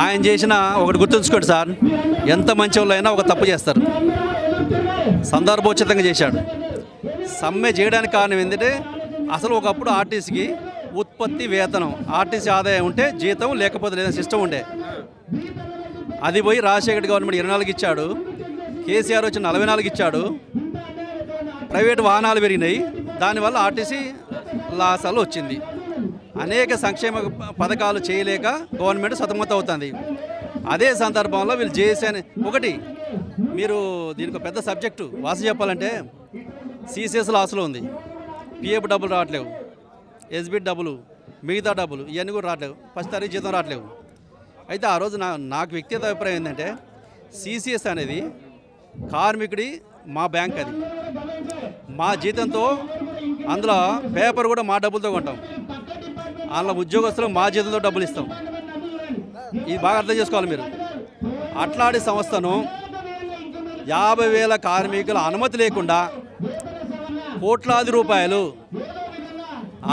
ఆయన చేసిన ఒకటి గుర్తుంచుకోండి సార్, ఎంత మంచి వాళ్ళైనా ఒక తప్పు చేస్తారు. సందర్భోచితంగా చేశాడు. సమ్మె చేయడానికి కారణం ఏంటంటే, అసలు ఒకప్పుడు ఆర్టీసీకి ఉత్పత్తి వేతనం, ఆర్టీసీ ఆదాయం ఉంటే జీతం, లేకపోతే లేదని సిస్టమ్ ఉండే. అది పోయి రాజశేఖర్ గవర్నమెంట్ 24 ఇచ్చాడు, కేసీఆర్ వచ్చి 44 ఇచ్చాడు. ప్రైవేటు వాహనాలు పెరిగినాయి, దానివల్ల ఆర్టీసీ లాసాలు వచ్చింది. అనేక సంక్షేమ పథకాలు చేయలేక గవర్నమెంట్ సతమతం అవుతుంది. అదే సందర్భంలో వీళ్ళు జేఏసీ అని మీరు దీనికి పెద్ద సబ్జెక్టు వాసి చెప్పాలంటే, సిసిఎస్ లాస్లో ఉంది, పిఎఫ్ డబ్బులు రావట్లేవు, ఎస్బీ డబ్బులు, మిగతా డబ్బులు ఇవన్నీ కూడా రావట్లేవు, ఫస్ట్ తారీఖు జీతం రావట్లేవు. అయితే ఆ రోజు నాకు వ్యక్తిగత అభిప్రాయం ఏంటంటే, సిసిఎస్ అనేది కార్మికుడి మా బ్యాంక్, అది మా జీతంతో, అందులో పేపర్ కూడా మా డబ్బులతో కొంటాం, అందులో ఉద్యోగస్తులకు మా జీతంతో డబ్బులు ఇస్తాం. ఇది బాగా అర్థం చేసుకోవాలి మీరు. అట్లాంటి సంస్థను 50,000 కార్మికుల అనుమతి లేకుండా కోట్లాది రూపాయలు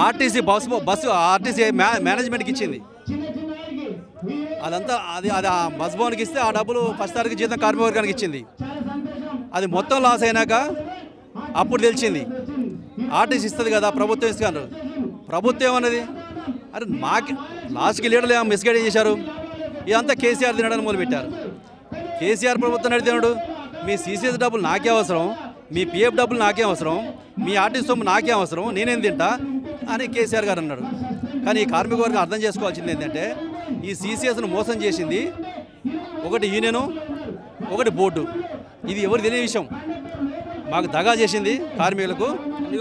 ఆర్టీసీ ఆర్టీసీ మేనేజ్మెంట్కి ఇచ్చింది. అదంతా అది అది ఆ బస్ భవన్కి ఇస్తే ఆ డబ్బులు ఫస్ట్ తారీఖు జీతం కార్మిక వర్గానికి ఇచ్చింది. అది మొత్తం లాస్ అయినాక అప్పుడు తెలిసింది ఆర్టీసీ ఇస్తుంది కదా ప్రభుత్వం ఇస్తున్నారు. ప్రభుత్వం అన్నది అరే మాకి లాస్ట్కి లీడర్లు ఏమో మిస్గైడ్ చేశారు. ఇదంతా కేసీఆర్ తినడానికి మొదలుపెట్టారు. కేసీఆర్ ప్రభుత్వం నడితేనాడు మీ సీసీఎస్ డబ్బులు నాకే అవసరం, మీ పిఎఫ్ డబ్బులు నాకే అవసరం, మీ ఆర్టీసీ సొమ్ము నాకే అవసరం, నేనేం తింటా అని కేసీఆర్ గారు అన్నాడు. కానీ ఈ కార్మిక వర్గం అర్థం చేసుకోవాల్సింది ఏంటంటే ఈ సీసీఎస్ను మోసం చేసింది ఒకటి యూనియను, ఒకటి బోర్డు. ఇది ఎవరు తెలియని విషయం. మాకు దగా చేసింది కార్మికులకు.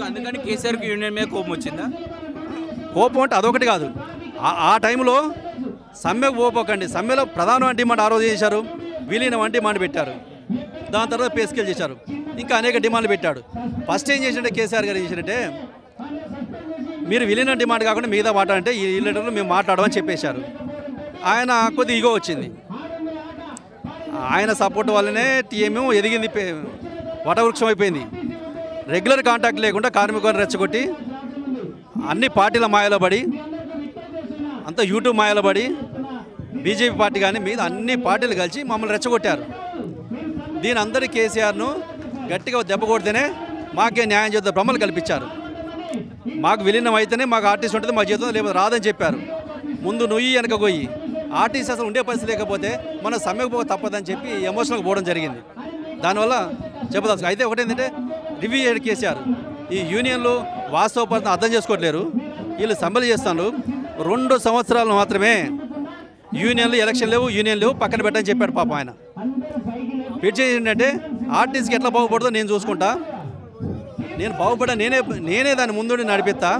అందుకని కేసీఆర్కి యూనియన్ మీద కోపం వచ్చిందా? కోపం అంటే అదొకటి కాదు. ఆ టైంలో సమ్మెకు పోపోకండి, సమ్మెలో ప్రధానమైన డిమాండ్ ఆ రోజు చేశారు, విలీనం వంటి డిమాండ్ పెట్టారు. దాని తర్వాత పే స్కేల్ చేశారు, ఇంకా అనేక డిమాండ్లు పెట్టాడు. ఫస్ట్ ఏం చేసినట్టే కేసీఆర్ గారు ఏం చేసినట్టే మీరు విలీనం డిమాండ్ కాకుండా మిగతా మాట్లాడంటే ఈ లీడర్లు మేము మాట్లాడమని చెప్పేశారు. ఆయన కొద్ది ఈగో వచ్చింది. ఆయన సపోర్ట్ వల్లనే టీఎంఏ ఎదిగింది, వటవృక్షం అయిపోయింది. రెగ్యులర్ కాంటాక్ట్ లేకుండా కార్మికులను రెచ్చగొట్టి అన్ని పార్టీల మాయలో పడి, అంతా యూట్యూబ్ మాయలో పడి బీజేపీ పార్టీ కానీ మీద అన్ని పార్టీలు కలిసి మమ్మల్ని రెచ్చగొట్టారు. దీని అందరి కేసీఆర్ను గట్టిగా దెబ్బ కొడితేనే మాకే న్యాయం చేద్దాం భ్రమలు కల్పించారు. మాకు విలీనం అయితేనే మాకు ఆర్టీసీ ఉంటుంది, మా జీతం లేకపోతే రాదని చెప్పారు. ముందు నుయ్యి వెనక పోయి ఆర్టీసీ అసలు ఉండే పరిస్థితి లేకపోతే మనం సమ్మెకు పోక తప్పదని చెప్పి ఎమోషనల్గా పోవడం జరిగింది. దానివల్ల చెప్పదలుచు అయితే ఒకటేంటంటే రివ్యూ చేయడం కేసీఆర్ ఈ యూనియన్లు వాస్తవ పరిస్థితిని అర్థం చేసుకోవట్లేరు. వీళ్ళు సమ్మెలు చేస్తున్నారు. 2 సంవత్సరాలు మాత్రమే యూనియన్లు, ఎలక్షన్ లేవు, యూనియన్ లేవు, పక్కన పెట్టని చెప్పాడు పాపం ఆయన. పిట్ ఏంటంటే ఆర్టీసీకి ఎట్లా బాగుపడుతుందో నేను చూసుకుంటా, నేను బాగుపడా నేనే దాన్ని ముందుండి నడిపిస్తా,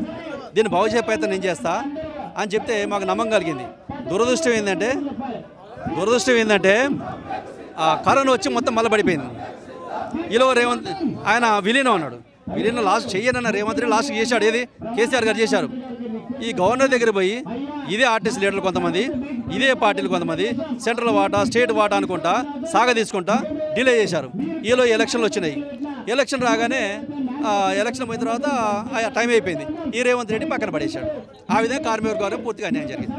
దీన్ని బాగు చేసే ప్రయత్నం నేను చేస్తా అని చెప్తే మాకు నమ్మకం కలిగింది. దురదృష్టం ఏంటంటే కరోనా వచ్చి మొత్తం మళ్ళీ పడిపోయింది. ఈలో రేవంత్ ఆయన విలీనం అన్నాడు. విలీనం లాస్ట్ చెయ్యనన్న రేవంత్ రెడ్డి లాస్ట్ చేశాడు. ఏది కేసీఆర్ గారు చేశారు. ఈ గవర్నర్ దగ్గర పోయి ఇదే ఆర్టీసీ లీడర్లు కొంతమంది, ఇదే పార్టీలు కొంతమంది సెంట్రల్ వాటా, స్టేట్ వాటా అనుకుంటా సాగ తీసుకుంటా డిలే చేశారు. ఈలో ఎలక్షన్లు వచ్చినాయి. ఎలక్షన్ రాగానే ఎలక్షన్ పోయిన తర్వాత టైం అయిపోయింది. ఈ రేవంత్ రెడ్డి పక్కన పడేశాడు. ఆ విధంగా కార్మిక వర్గం పూర్తిగా అన్యాయం జరిగింది.